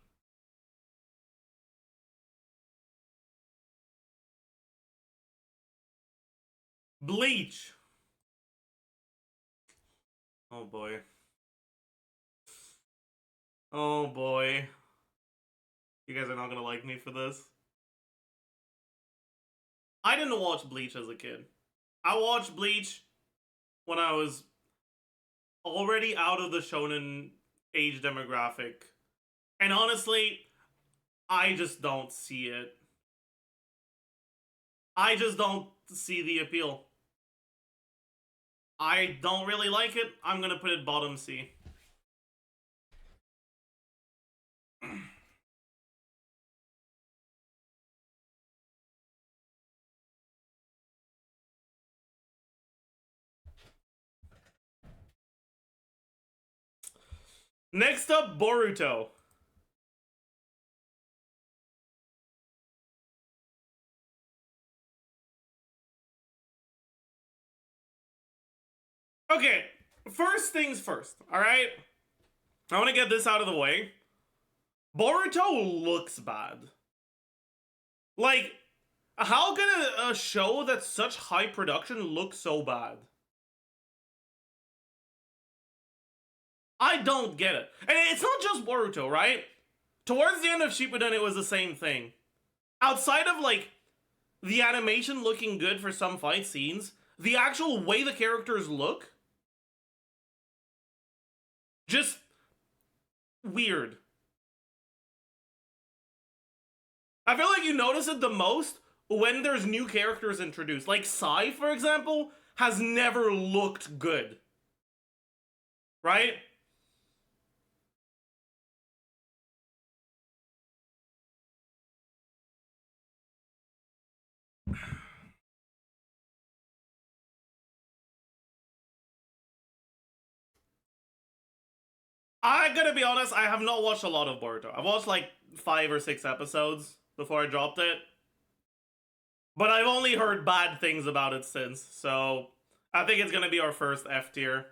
Bleach. Oh boy. Oh boy. You guys are not gonna like me for this. I didn't watch Bleach as a kid. I watched Bleach when I was already out of the shonen age demographic. And honestly, I just don't see it. I just don't see the appeal. I don't really like it. I'm gonna put it bottom C. Next up, Boruto. Okay, first things first, alright? I want to get this out of the way. Boruto looks bad. Like, how can a show that's such high production look so bad? I don't get it. And it's not just Boruto, right? Towards the end of Shippuden, it was the same thing. Outside of, like, the animation looking good for some fight scenes, the actual way the characters look, just weird. I feel like you notice it the most when there's new characters introduced. Like Sai, for example, has never looked good. Right? I gotta be honest, I have not watched a lot of Boruto. I've watched like 5 or 6 episodes before I dropped it. But I've only heard bad things about it since, so I think it's gonna be our first F tier.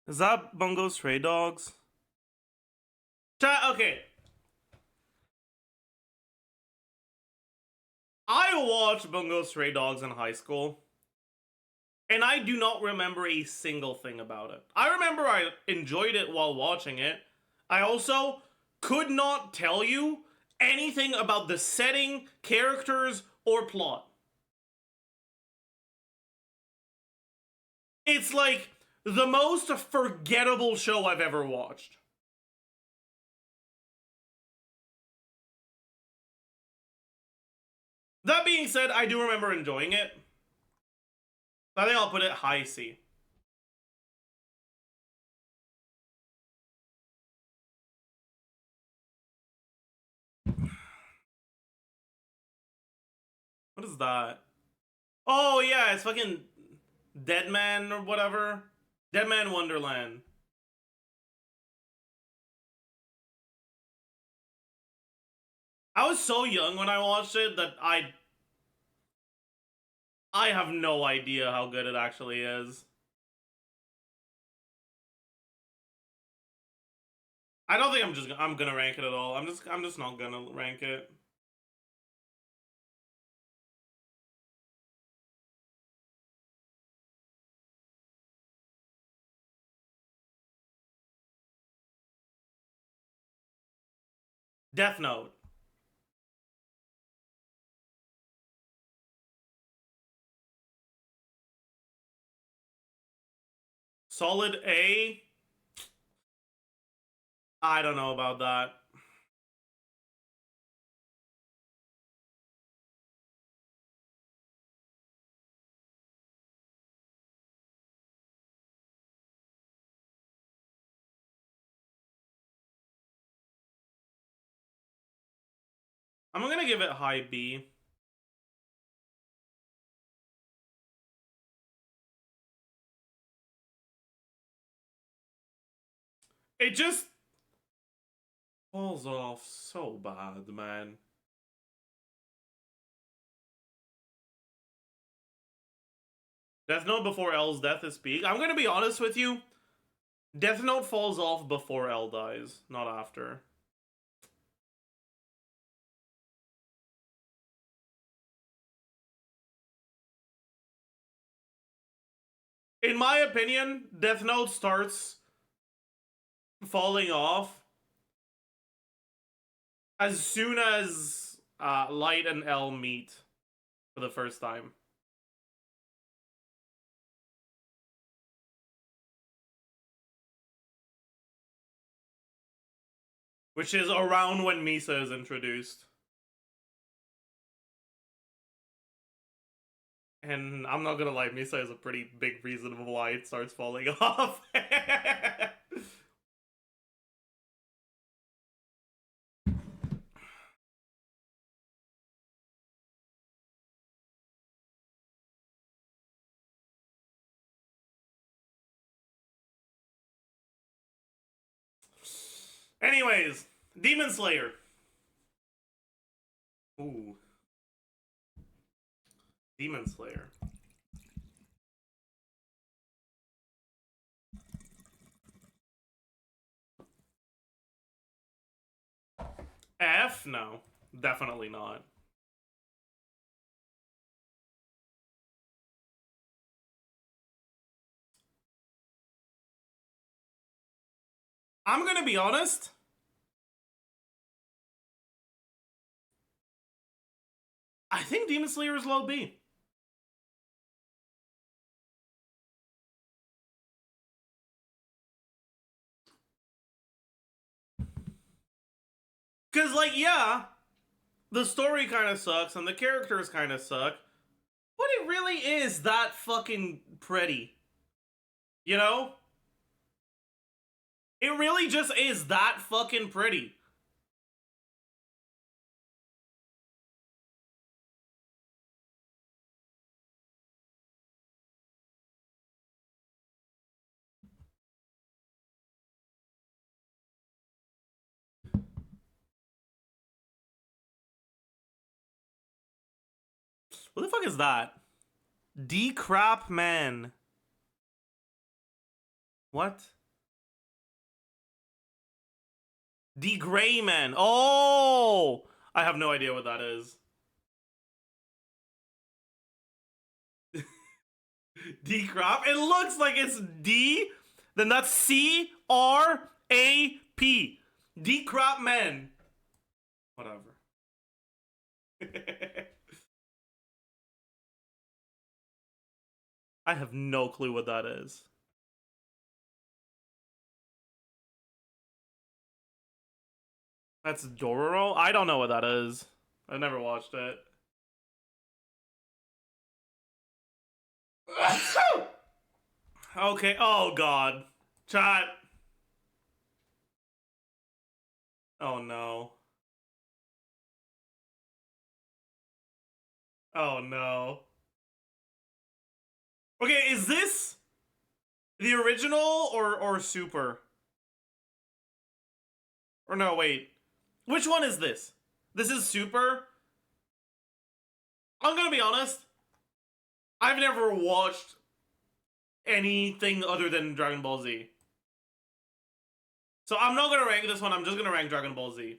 Is that Bungo Stray Dogs? Okay. I watched Bungo Stray Dogs in high school, and I do not remember a single thing about it. I remember I enjoyed it while watching it. I also could not tell you anything about the setting, characters, or plot. It's like the most forgettable show I've ever watched. That being said, I do remember enjoying it. I think I'll put it high C. What is that? Oh yeah, it's fucking Dead Man or whatever. Dead Man Wonderland. I was so young when I watched it that I have no idea how good it actually is. I don't think I'm gonna rank it at all. I'm just not gonna rank it. Death Note. Solid A. I don't know about that. I'm gonna give it high B. It just falls off so bad, man. Death Note before L's death is peak. I'm gonna be honest with you. Death Note falls off before L dies, not after. In my opinion, Death Note starts falling off as soon as Light and L meet for the first time. Which is around when Misa is introduced. And I'm not gonna lie, Misa is a pretty big reason of why it starts falling off. Anyways, Demon Slayer. Ooh. Demon Slayer. F? No. Definitely not. I'm gonna be honest. I think Demon Slayer is low B. Because, like, yeah, the story kind of sucks and the characters kind of suck, but it really is that fucking pretty. You know? It really just is that fucking pretty. What the fuck is that? D-Crap Man. What? D-Gray Man. Oh! I have no idea what that is. D-Crap? It looks like it's D, then that's C-R-A-P. D-Crap Man. Whatever. I have no clue what that is. That's Dororo? I don't know what that is. I never watched it. Okay, oh god. Chat. Oh no. Oh no. Okay, is this the original or Super? Or no, wait. Which one is this? This is Super? I'm gonna be honest. I've never watched anything other than Dragon Ball Z. So I'm not gonna rank this one, I'm just gonna rank Dragon Ball Z.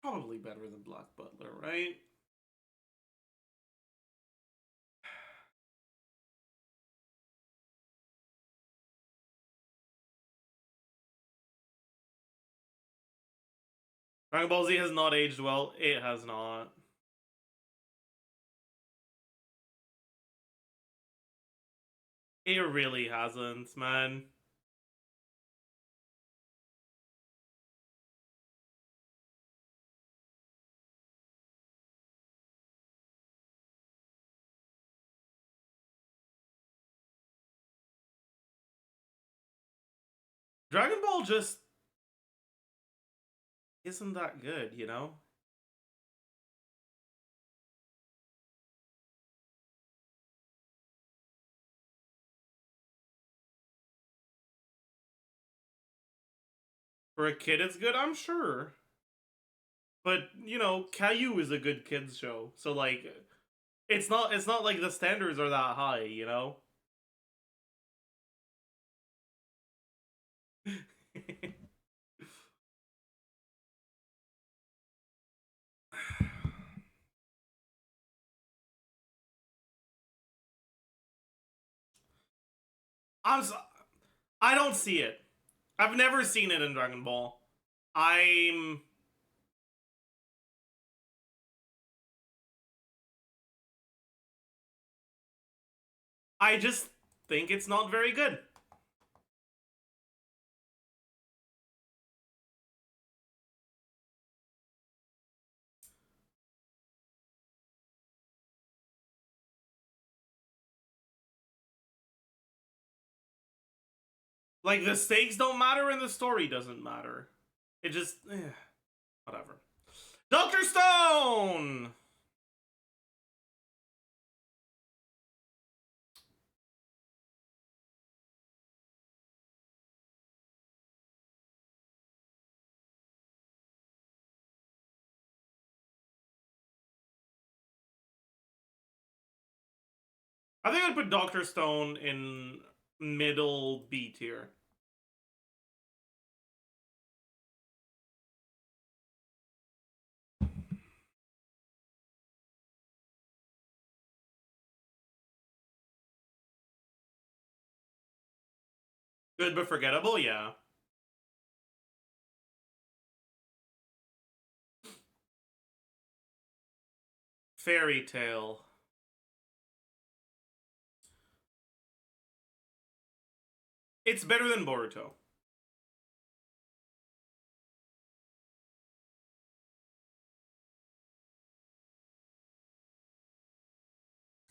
Probably better than Black Butler, right? Dragon Ball Z has not aged well. It has not. It really hasn't, man. Dragon Ball just isn't that good, you know? For a kid, it's good, I'm sure. But you know, Caillou is a good kids show, so like, it's not like the standards are that high, you know. I'm so, I don't see it. I've never seen it in Dragon Ball. I'm I just think it's not very good. Like, the stakes don't matter and the story doesn't matter. It just, whatever. Dr. Stone! I think I'd put Dr. Stone in middle B tier. Good but forgettable, yeah. Fairy Tale. It's better than Boruto.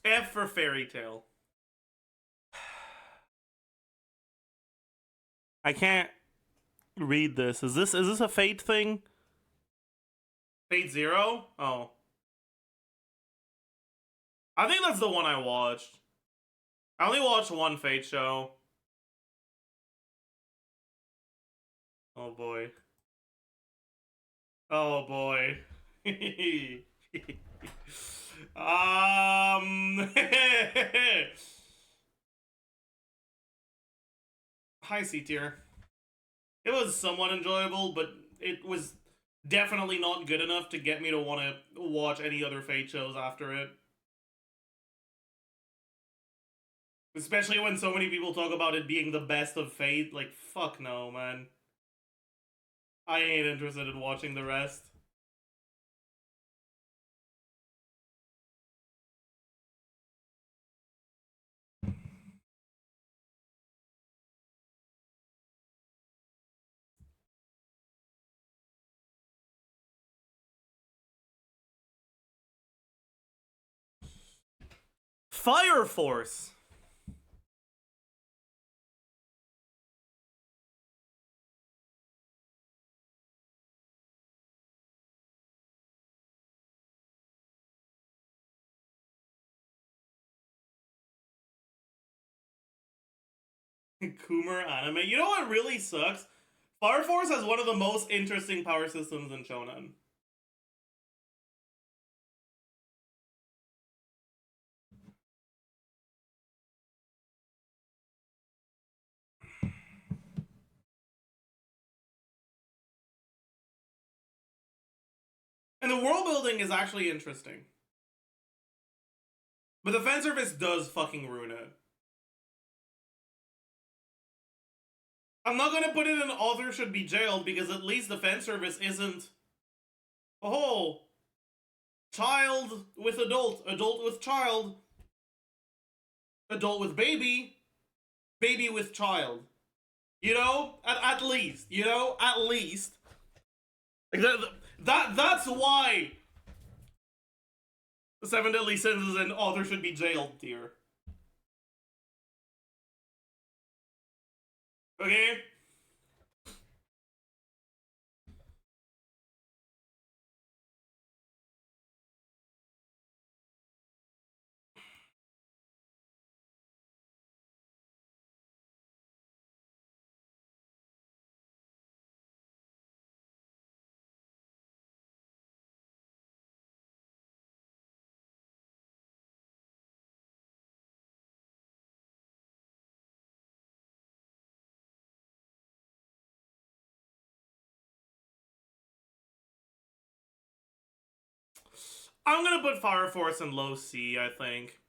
F for Fairy Tale. I can't read this. Is this a Fate thing? Fate Zero? Oh. I think that's the one I watched. I only watched one Fate show. Oh boy. Oh boy. High C tier. It was somewhat enjoyable, but it was definitely not good enough to get me to want to watch any other Fate shows after it. Especially when so many people talk about it being the best of Fate. Like, fuck no, man. I ain't interested in watching the rest. Fire Force! Coomer anime. You know what really sucks? Fire Force has one of the most interesting power systems in Shonen. And the world building is actually interesting. But the fan service does fucking ruin it. I'm not gonna put it in author should be jailed because at least the fan service isn't, oh, child with adult, adult with child, adult with baby, baby with child. You know, at least, you know, at least. Like that's why the Seven Deadly Sins and author should be jailed tier. Okay? I'm gonna put Fire Force in low C, I think.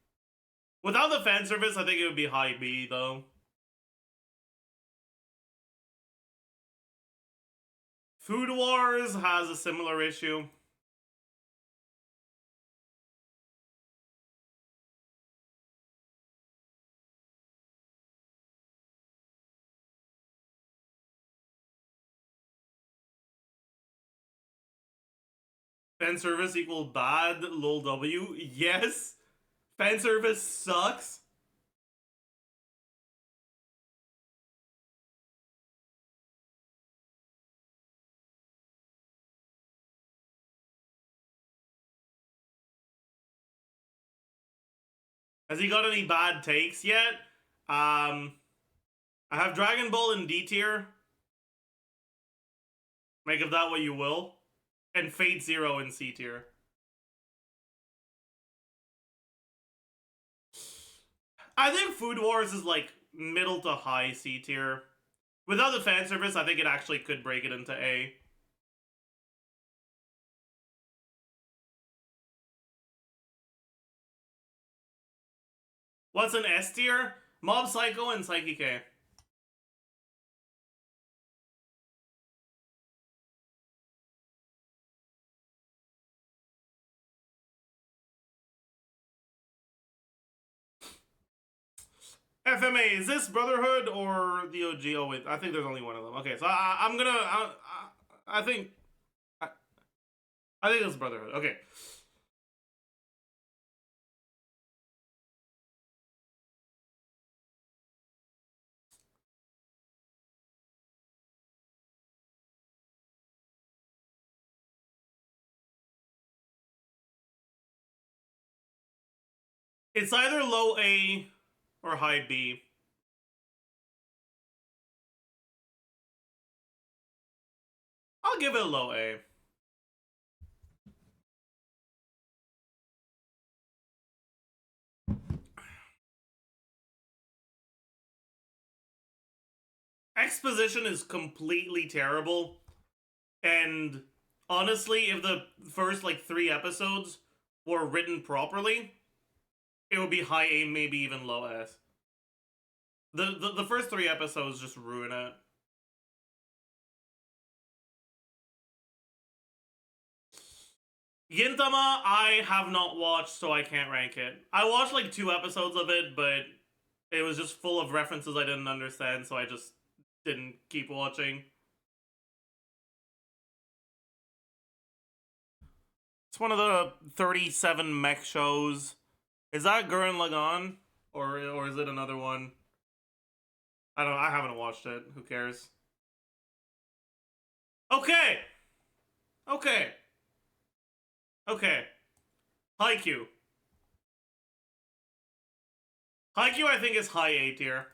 Without the fan service, I think it would be high B, though. Food Wars has a similar issue. Fan service equal bad, lol W. Yes! Fan service sucks. Has he got any bad takes yet? I have Dragon Ball in D tier. Make of that what you will. And Fate Zero in C tier. I think Food Wars is like middle to high C tier. Without the fan service, I think it actually could break it into A. What's an S tier? Mob Psycho and Psyche K. FMA, is this Brotherhood or the OG? Oh wait, I think there's only one of them. Okay, so I'm gonna, I think it's Brotherhood. Okay. It's either low A or high B. I'll give it a low A. Exposition is completely terrible. And honestly, if the first like 3 episodes were written properly, it would be high A, maybe even low S. The first 3 episodes just ruin it. Gintama, I have not watched, so I can't rank it. I watched like 2 episodes of it, but it was just full of references I didn't understand, so I just didn't keep watching. It's one of the 37 mech shows. Is that Gurren Lagann? Or is it another one? I don't know, I haven't watched it. Who cares? Okay! Okay. Okay. Haikyuu. Haikyuu I think is high A tier.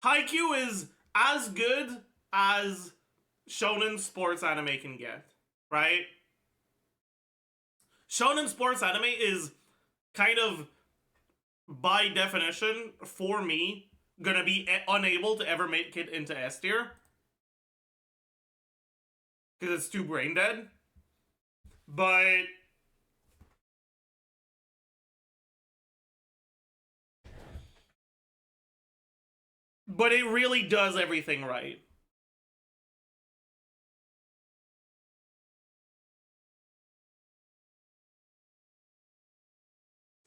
Haikyuu is as good as shonen sports anime can get, right? Shonen sports anime is kind of, by definition, for me, gonna be unable to ever make it into S tier. Because it's too brain dead. But it really does everything right.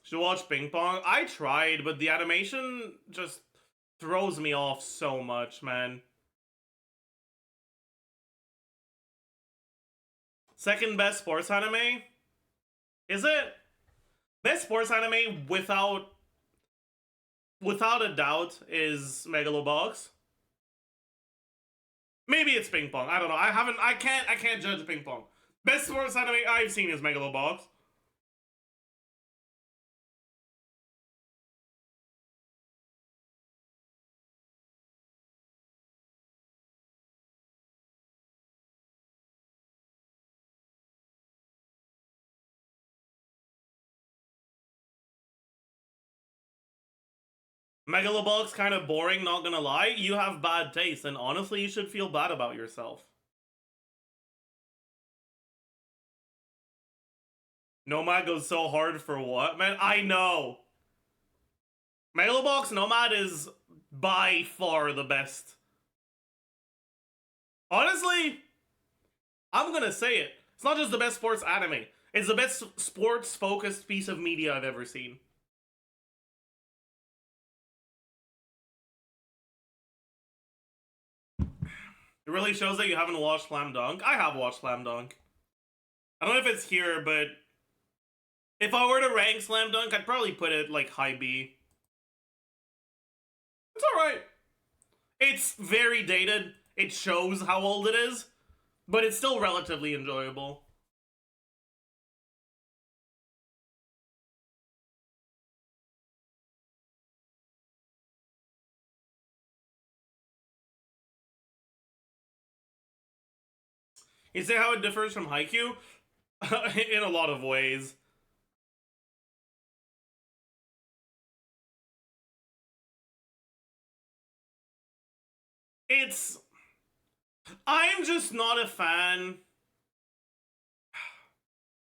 Should watch Ping Pong? I tried, but the animation just throws me off so much, man. Second best sports anime? Is it? Best sports anime without a doubt is Megalobox. Maybe it's Ping Pong. I don't know. I can't judge Ping Pong. Best sports anime I've seen is Megalobox. Megalobox kind of boring, not gonna lie. You have bad taste, and honestly, you should feel bad about yourself. Nomad goes so hard for what, man? I know. Megalobox Nomad is by far the best. Honestly, I'm gonna say it. It's not just the best sports anime. It's the best sports-focused piece of media I've ever seen. It really shows that you haven't watched Slam Dunk. I have watched Slam Dunk. I don't know if it's here, but if I were to rank Slam Dunk, I'd probably put it like high B. It's alright. It's very dated. It shows how old it is, but it's still relatively enjoyable. You see how it differs from Haikyuu? In a lot of ways. I'm just not a fan.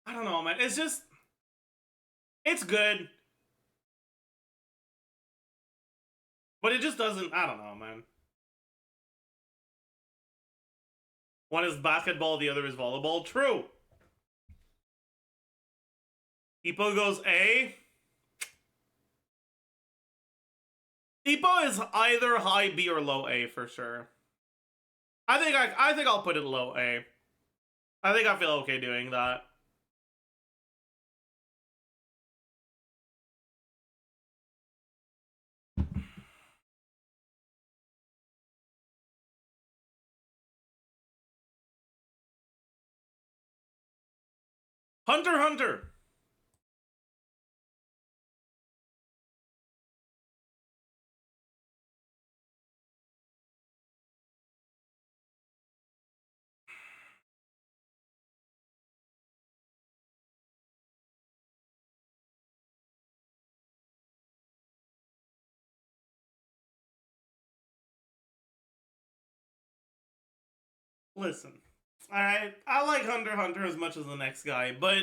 I don't know, man. It's good. But it just doesn't, I don't know, man. One is basketball, the other is volleyball. True. Ippo goes A. Ippo is either high B or low A for sure. I think I'll put it low A. I think I feel okay doing that. Hunter x Hunter. Listen, alright, I like Hunter x Hunter as much as the next guy, but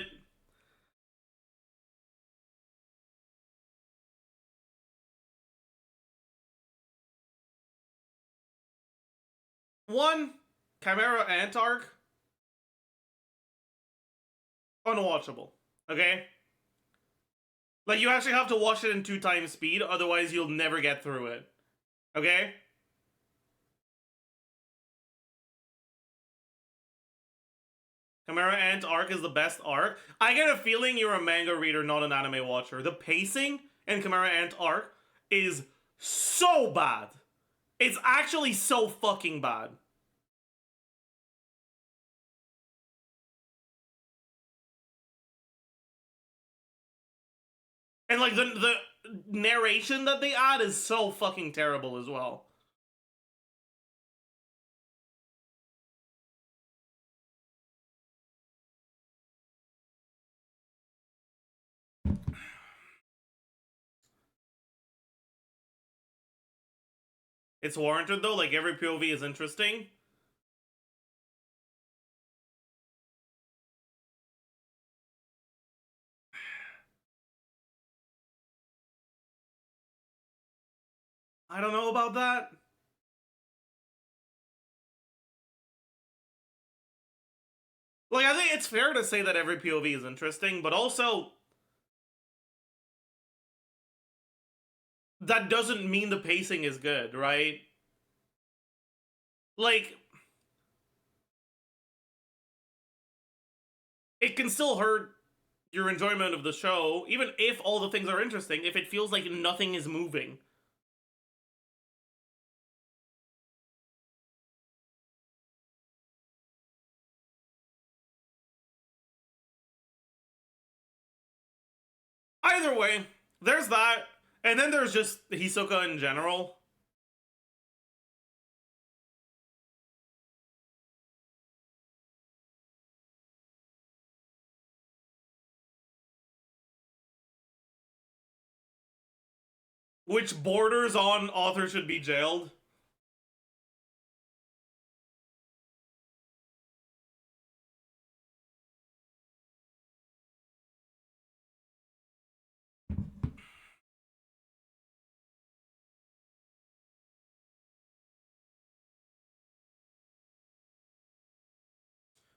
one, Chimera Ant arc, unwatchable, okay? Like, you actually have to watch it in 2x speed, otherwise you'll never get through it, okay? Chimera Ant arc is the best arc. I get a feeling you're a manga reader, not an anime watcher. The pacing in Chimera Ant arc is so bad. It's actually so fucking bad. And like the narration that they add is so fucking terrible as well. It's warranted though, like every POV is interesting. I don't know about that. Like, I think it's fair to say that every POV is interesting, but also that doesn't mean the pacing is good, right? Like, it can still hurt your enjoyment of the show, even if all the things are interesting, if it feels like nothing is moving. Either way, there's that, and then there's just Hisoka in general. Which borders on author should be jailed.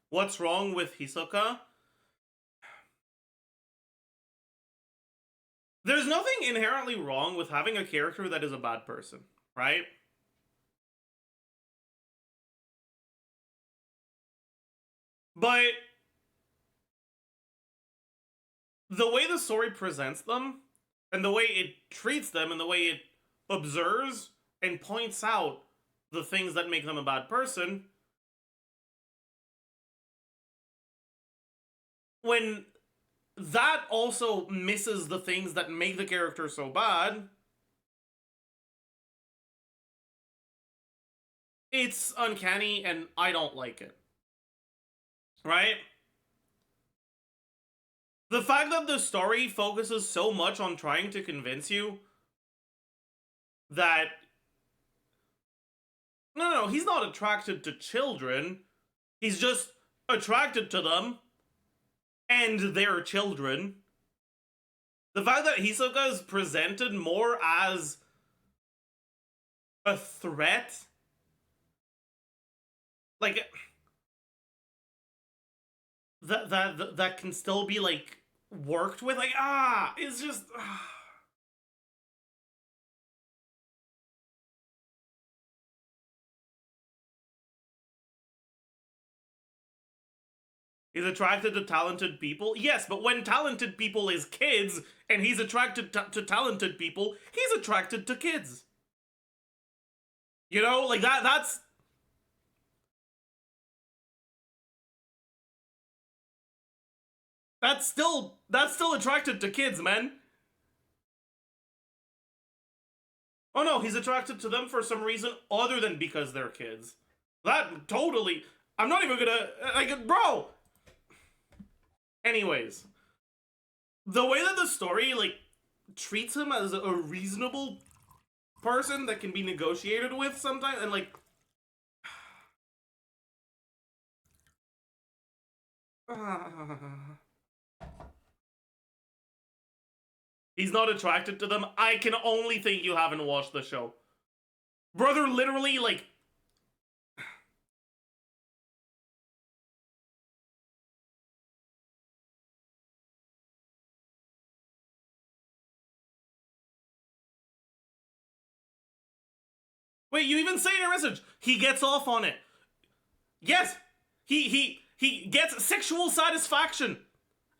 What's wrong with Hisoka? There's nothing inherently wrong with having a character that is a bad person, right? But the way the story presents them, and the way it treats them, and the way it observes and points out the things that make them a bad person, when that also misses the things that make the character so bad, it's uncanny and I don't like it. Right? The fact that the story focuses so much on trying to convince you that no, he's not attracted to children. He's just attracted to them and their children. The fact that Hisoka is presented more as a threat, like that can still be like worked with, like it's just He's attracted to talented people? Yes, but when talented people is kids, and he's attracted to talented people, he's attracted to kids. You know, like that's... That's still attracted to kids, man. Oh no, he's attracted to them for some reason other than because they're kids. That totally... I'm not even gonna... Like, bro! Anyways, the way that the story, like, treats him as a reasonable person that can be negotiated with sometimes, and, like... He's not attracted to them. I can only think you haven't watched the show. Brother literally, like... Wait, you even say in your message, he gets off on it. Yes, he gets sexual satisfaction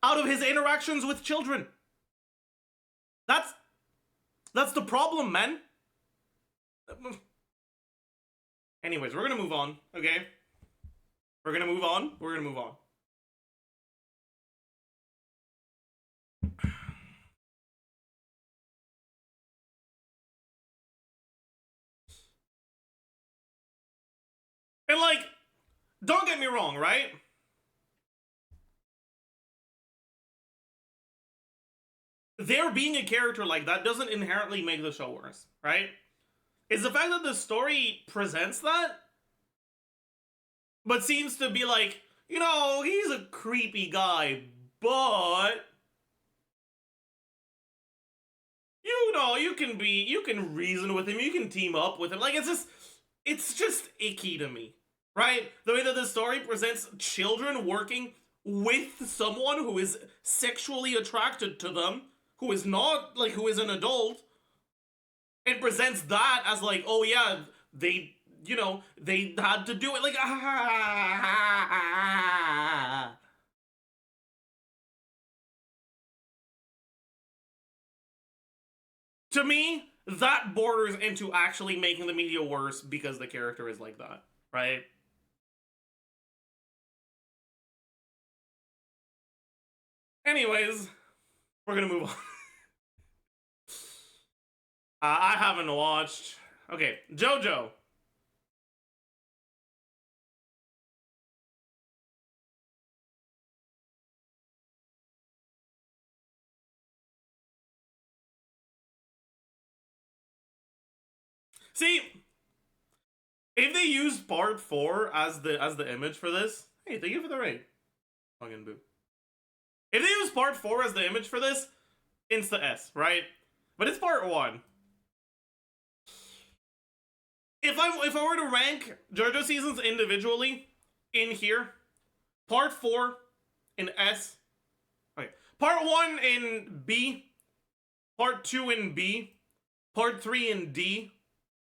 out of his interactions with children. That's the problem, man. Anyways, we're gonna move on, okay? We're gonna move on. And, like, don't get me wrong, right? There being a character like that doesn't inherently make the show worse, right? It's the fact that the story presents that, but seems to be like, you know, he's a creepy guy, but... You know, you can reason with him, you can team up with him. Like, it's just icky to me, right? The way that the story presents children working with someone who is sexually attracted to them, who is not, like, who is an adult, and presents that as, like, oh yeah, they, you know, they had to do it, like, To me, that borders into actually making the media worse because the character is like that, right? Anyways, we're gonna move on. I haven't watched... Okay, JoJo. See, if they used part 4 as the image for this, hey, thank you for the raid. Fucking boo. If they use part 4 as the image for this, insta S, right? But it's part 1. If I were to rank JoJo seasons individually in here, part 4 in S. Okay. Part 1 in B. Part 2 in B. Part 3 in D.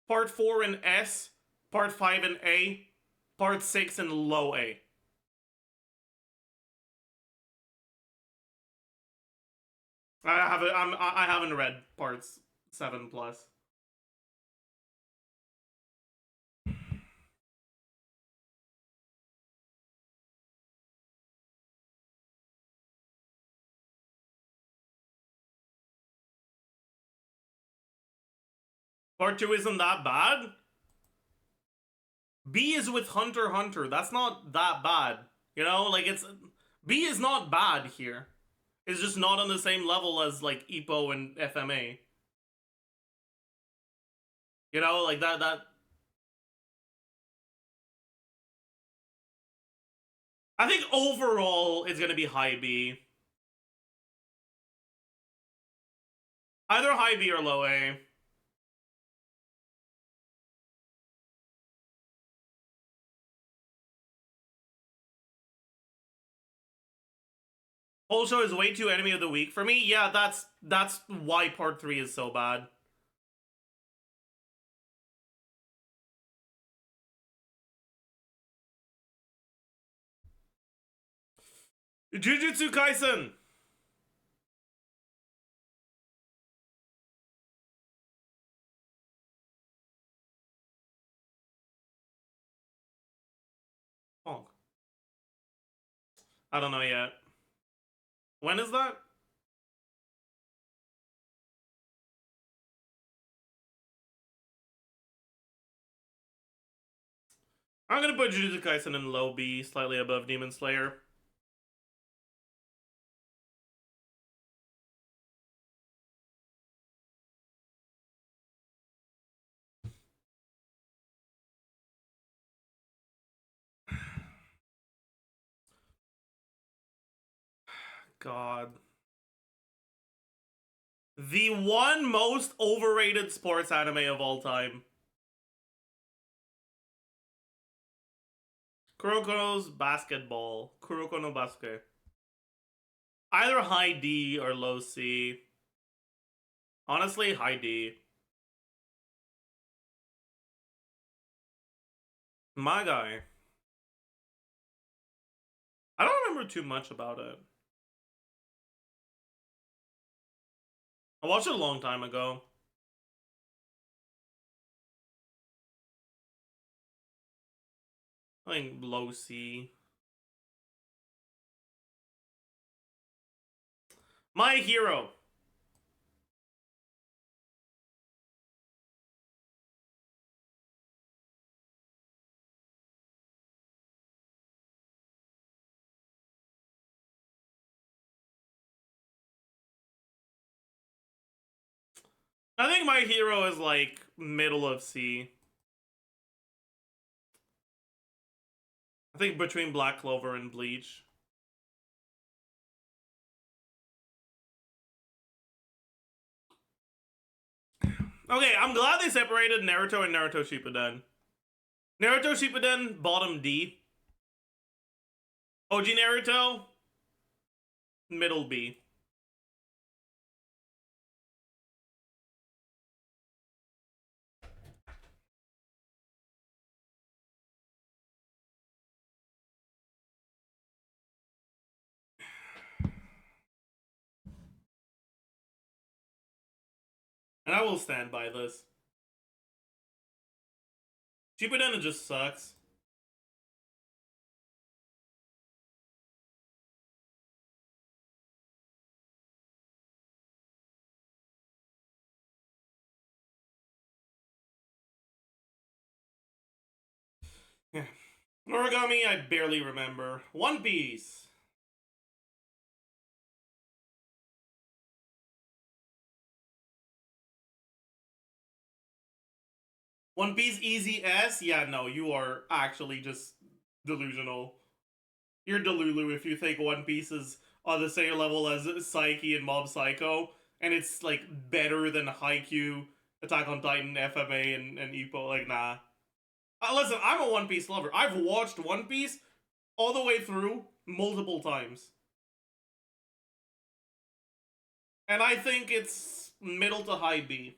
Part 4 in S. Part 5 in A. Part 6 in low A. I haven't read parts 7 plus. Part 2 isn't that bad? B is with Hunter x Hunter. That's not that bad. You know, like B is not bad here. It's just not on the same level as like Ippo and FMA. You know, like that. I think overall it's gonna be high B. Either high B or low A. Whole show is way too enemy of the week for me. Yeah, that's why part 3 is so bad. Jujutsu Kaisen. Oh. I don't know yet. When is that? I'm gonna put Jujutsu Kaisen in low B, slightly above Demon Slayer. God. The one most overrated sports anime of all time. Kuroko's basketball. Kuroko no Basuke. Either high D or low C. Honestly, high D. My guy. I don't remember too much about it. I watched it a long time ago. I think low C. My Hero. I think My Hero is like middle of C. I think between Black Clover and Bleach. Okay, I'm glad they separated Naruto and Naruto Shippuden. Naruto Shippuden, bottom D. OG Naruto, middle B. And I will stand by this. Shippuden just sucks. Yeah. Origami, I barely remember. One Piece. One Piece Easy S? Yeah, no, you are actually just delusional. You're Delulu if you think One Piece is on the same level as Psyche and Mob Psycho, and it's like better than Haikyuu, Attack on Titan, FMA, and Ippo. Like, nah. Listen, I'm a One Piece lover. I've watched One Piece all the way through multiple times. And I think it's middle to high B.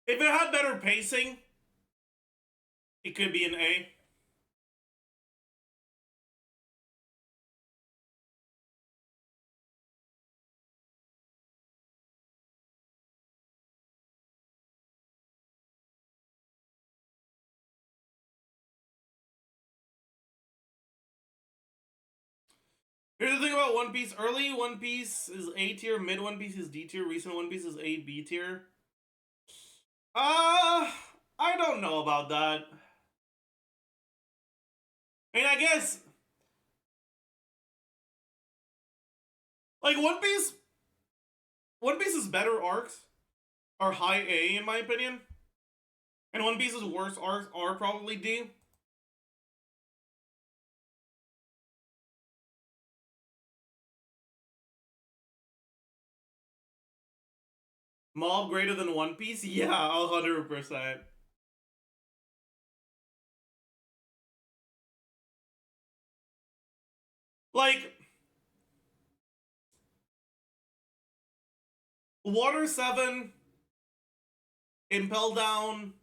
If it had better pacing, it could be an A. Here's the thing about One Piece. Early One Piece is A tier, mid One Piece is D tier, recent One Piece is A, B tier. I don't know about that. I mean, I guess... Like, One Piece's better arcs are high A, in my opinion. And One Piece's worst arcs are probably D. Mob greater than One Piece? Yeah, 100%. Like, Water 7, Impel Down,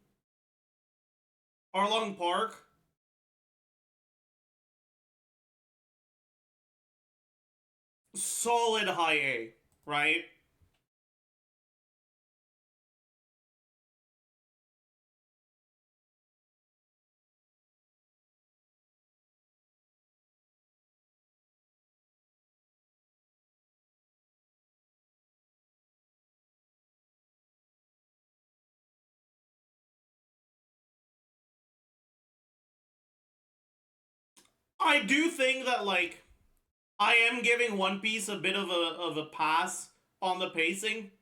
Arlong Park. Solid high A, right? I do think that, like, I am giving One Piece a bit of a pass on the pacing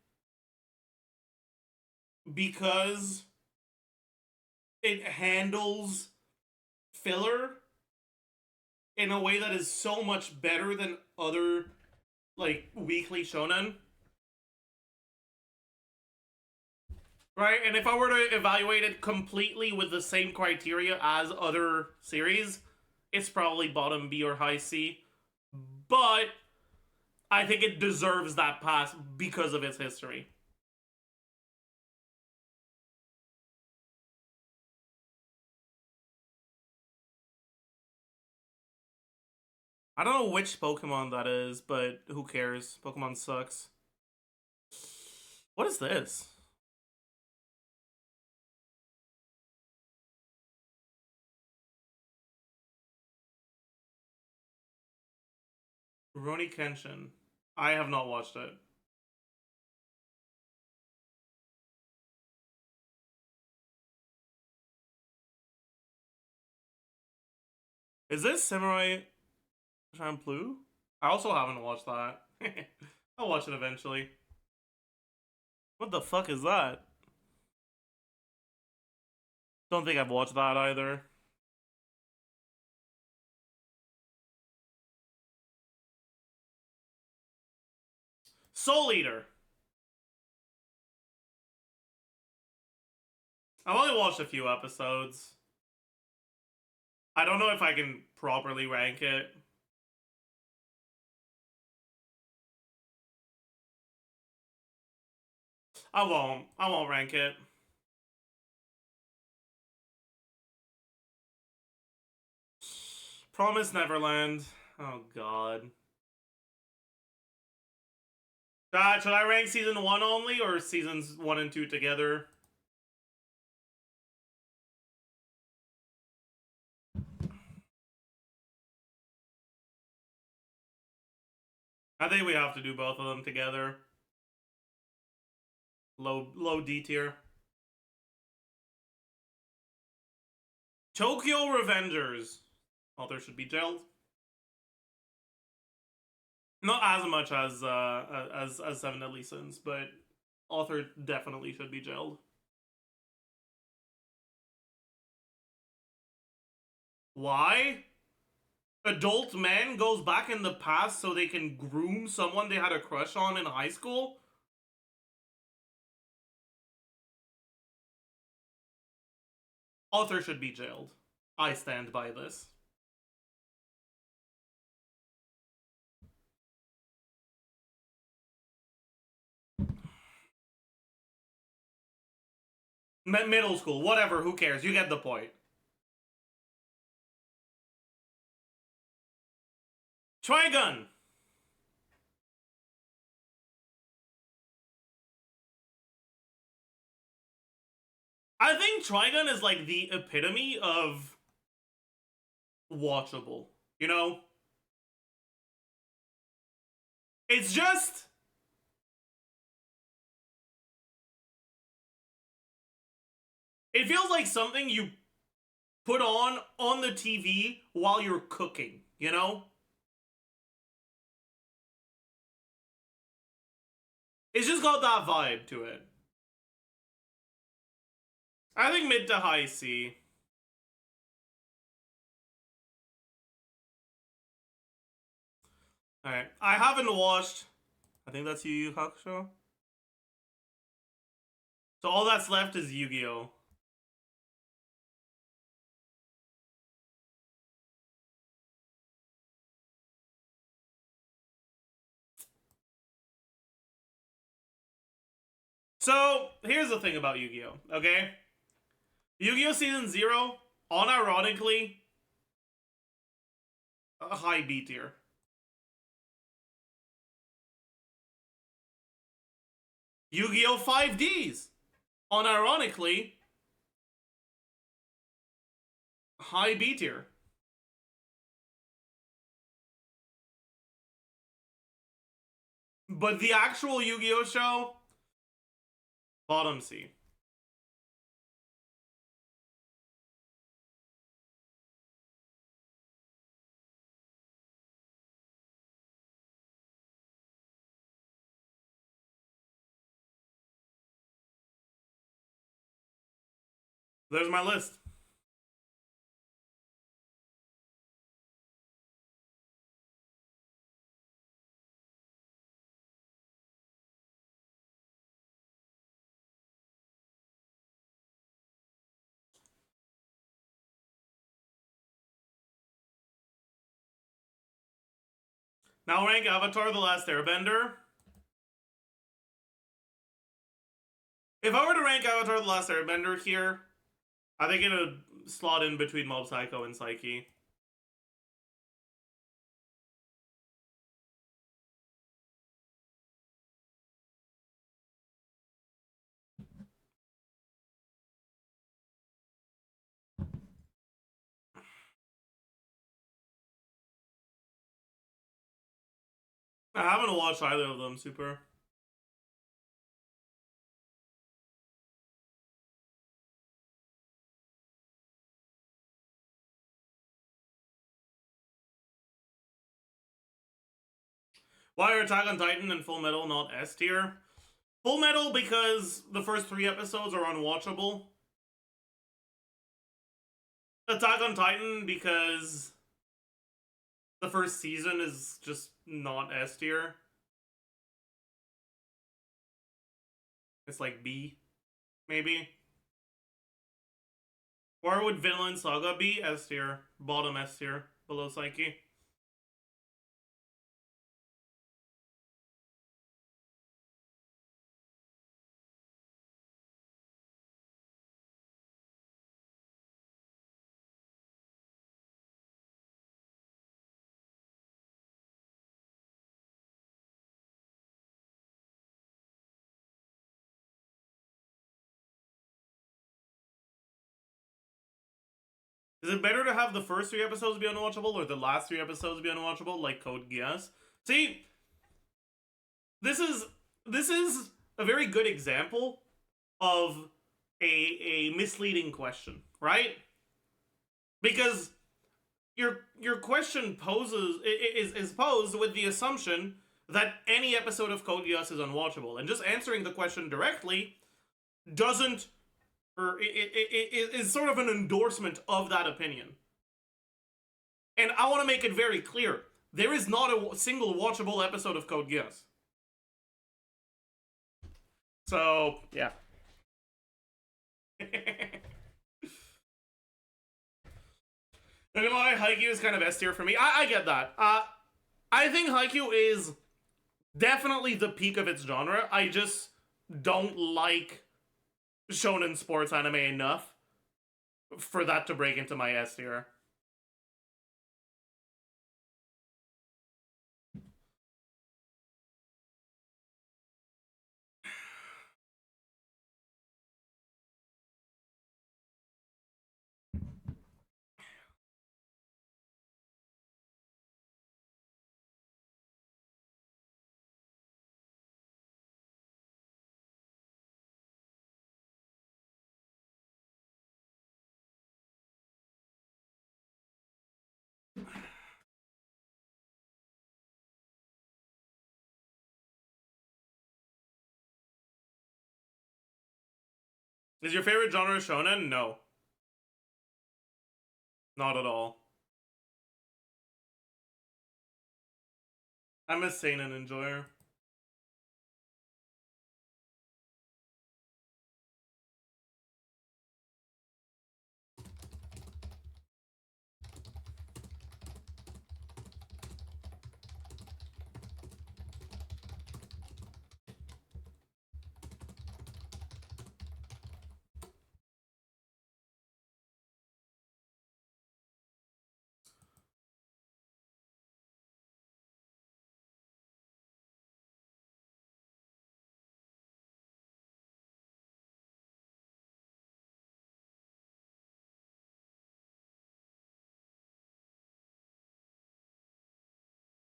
because it handles filler in a way that is so much better than other, like, weekly shonen. Right? And if I were to evaluate it completely with the same criteria as other series, it's probably bottom B or high C. But I think it deserves that pass because of its history. I don't know which Pokemon that is, but who cares? Pokemon sucks. What is this? Rurouni Kenshin. I have not watched it. Is this Samurai Champloo? I also haven't watched that. I'll watch it eventually. What the fuck is that? Don't think I've watched that either. Soul Eater. I've only watched a few episodes. I don't know if I can properly rank it. I won't rank it. Promise Neverland. Oh god. Should I rank season 1 only or seasons 1 and 2 together? I think we have to do both of them together. Low D tier. Tokyo Revengers. Author should be jailed. Not as much as Seven Deadly Sins, but author definitely should be jailed. Why? Adult men goes back in the past so they can groom someone they had a crush on in high school? Author should be jailed. I stand by this. Middle school, whatever, who cares? You get the point. Trigun! I think Trigun is like the epitome of watchable, you know? It's just... It feels like something you put on the TV while you're cooking, you know? It's just got that vibe to it. I think mid to high C. Alright, I haven't watched... I think that's Yu Yu Hakusho. So all that's left is Yu-Gi-Oh! So, here's the thing about Yu-Gi-Oh! Okay? Yu-Gi-Oh! Season 0, unironically, a high B tier. Yu-Gi-Oh! 5Ds, unironically, high B tier. But the actual Yu-Gi-Oh! Show, bottom C. There's my list. Now rank Avatar: The Last Airbender. If I were to rank Avatar: The Last Airbender here, I think it would slot in between Mob Psycho and Psyche. I haven't watched either of them, super. Why are Attack on Titan and Full Metal not S tier? Full Metal because the first 3 episodes are unwatchable. Attack on Titan because the first season is just not S tier. It's like B, maybe. Where would Vinland Saga be? S tier. Bottom S tier. Below Psyche. Is it better to have the first 3 episodes be unwatchable or the last 3 episodes be unwatchable, like Code Geass? See, this is a very good example of a misleading question, right? Because your question is posed with the assumption that any episode of Code Geass is unwatchable, and just answering the question directly doesn't, or it is sort of an endorsement of that opinion. And I want to make it very clear: there is not a single watchable episode of Code Geass. So yeah. Not gonna lie, Haikyuu is kind of S tier for me. I get that. I think Haikyuu is definitely the peak of its genre. I just don't like shonen sports anime enough for that to break into my S tier. Is your favorite genre shonen? No. Not at all. I'm a seinen enjoyer.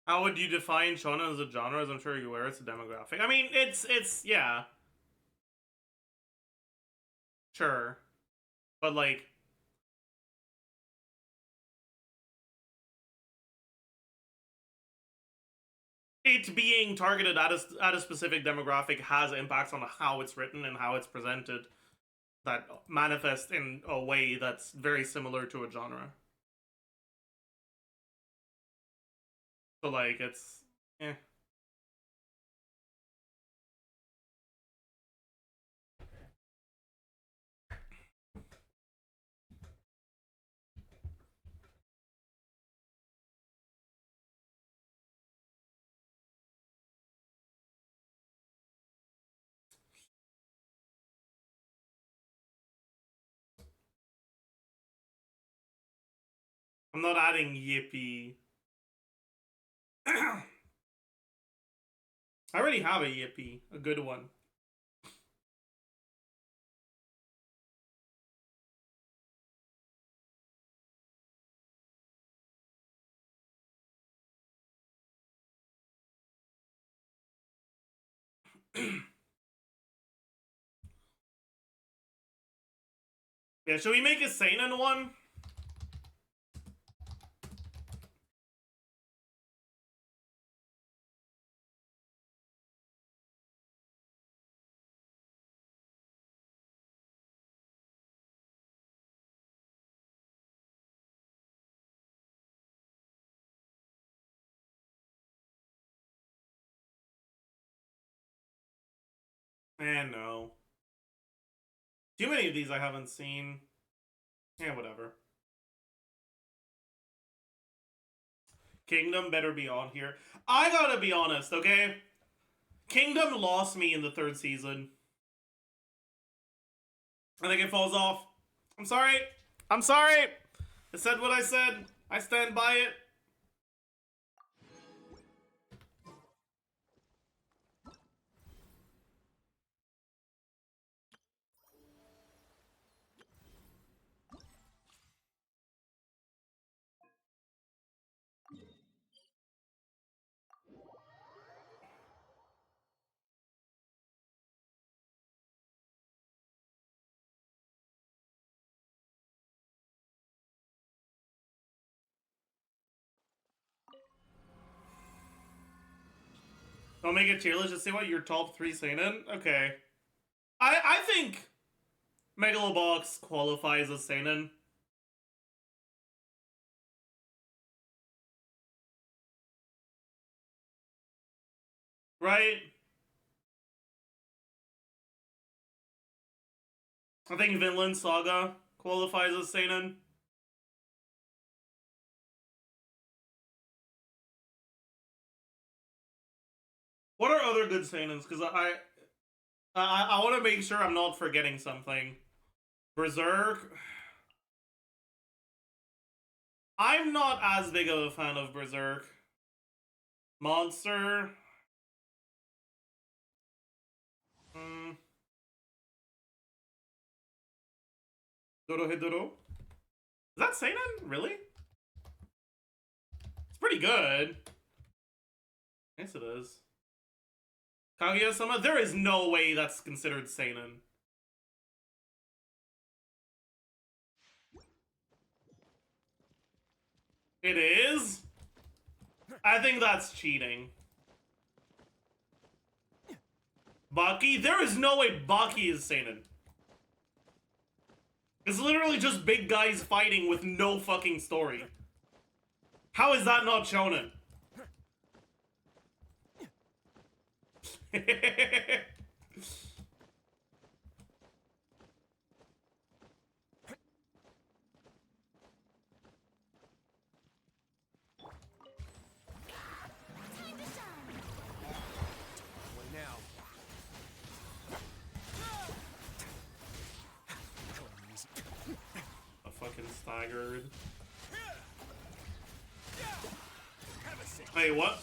How would you define shonen as a genre? As I'm sure you are, it's a demographic. I mean, it's yeah, sure, but like, it being targeted at a specific demographic has impacts on how it's written and how it's presented that manifest in a way that's very similar to a genre. So like, it's eh. I'm not adding Yippee. I already have a Yippee, a good one. Yeah, should we make a seinen one? No. Too many of these I haven't seen. Yeah, whatever. Kingdom better be on here. I gotta be honest, okay? Kingdom lost me in the third season. I think it falls off. I'm sorry. I'm sorry. I said what I said. I stand by it. I'll make a tier list. Just say what your top 3 seinen. Okay. I think Megalobox qualifies as seinen. Right? I think Vinland Saga qualifies as seinen. What are other good seinens? Because I want to make sure I'm not forgetting something. Berserk. I'm not as big of a fan of Berserk. Monster. Dorohedoro? Is that seinen? Really? It's pretty good. Yes, it is. Kaguya-sama? There is no way that's considered seinen. It is? I think that's cheating. Baki? There is no way Baki is seinen. It's literally just big guys fighting with no fucking story. How is that not shonen? Fucking staggered. Wait, what?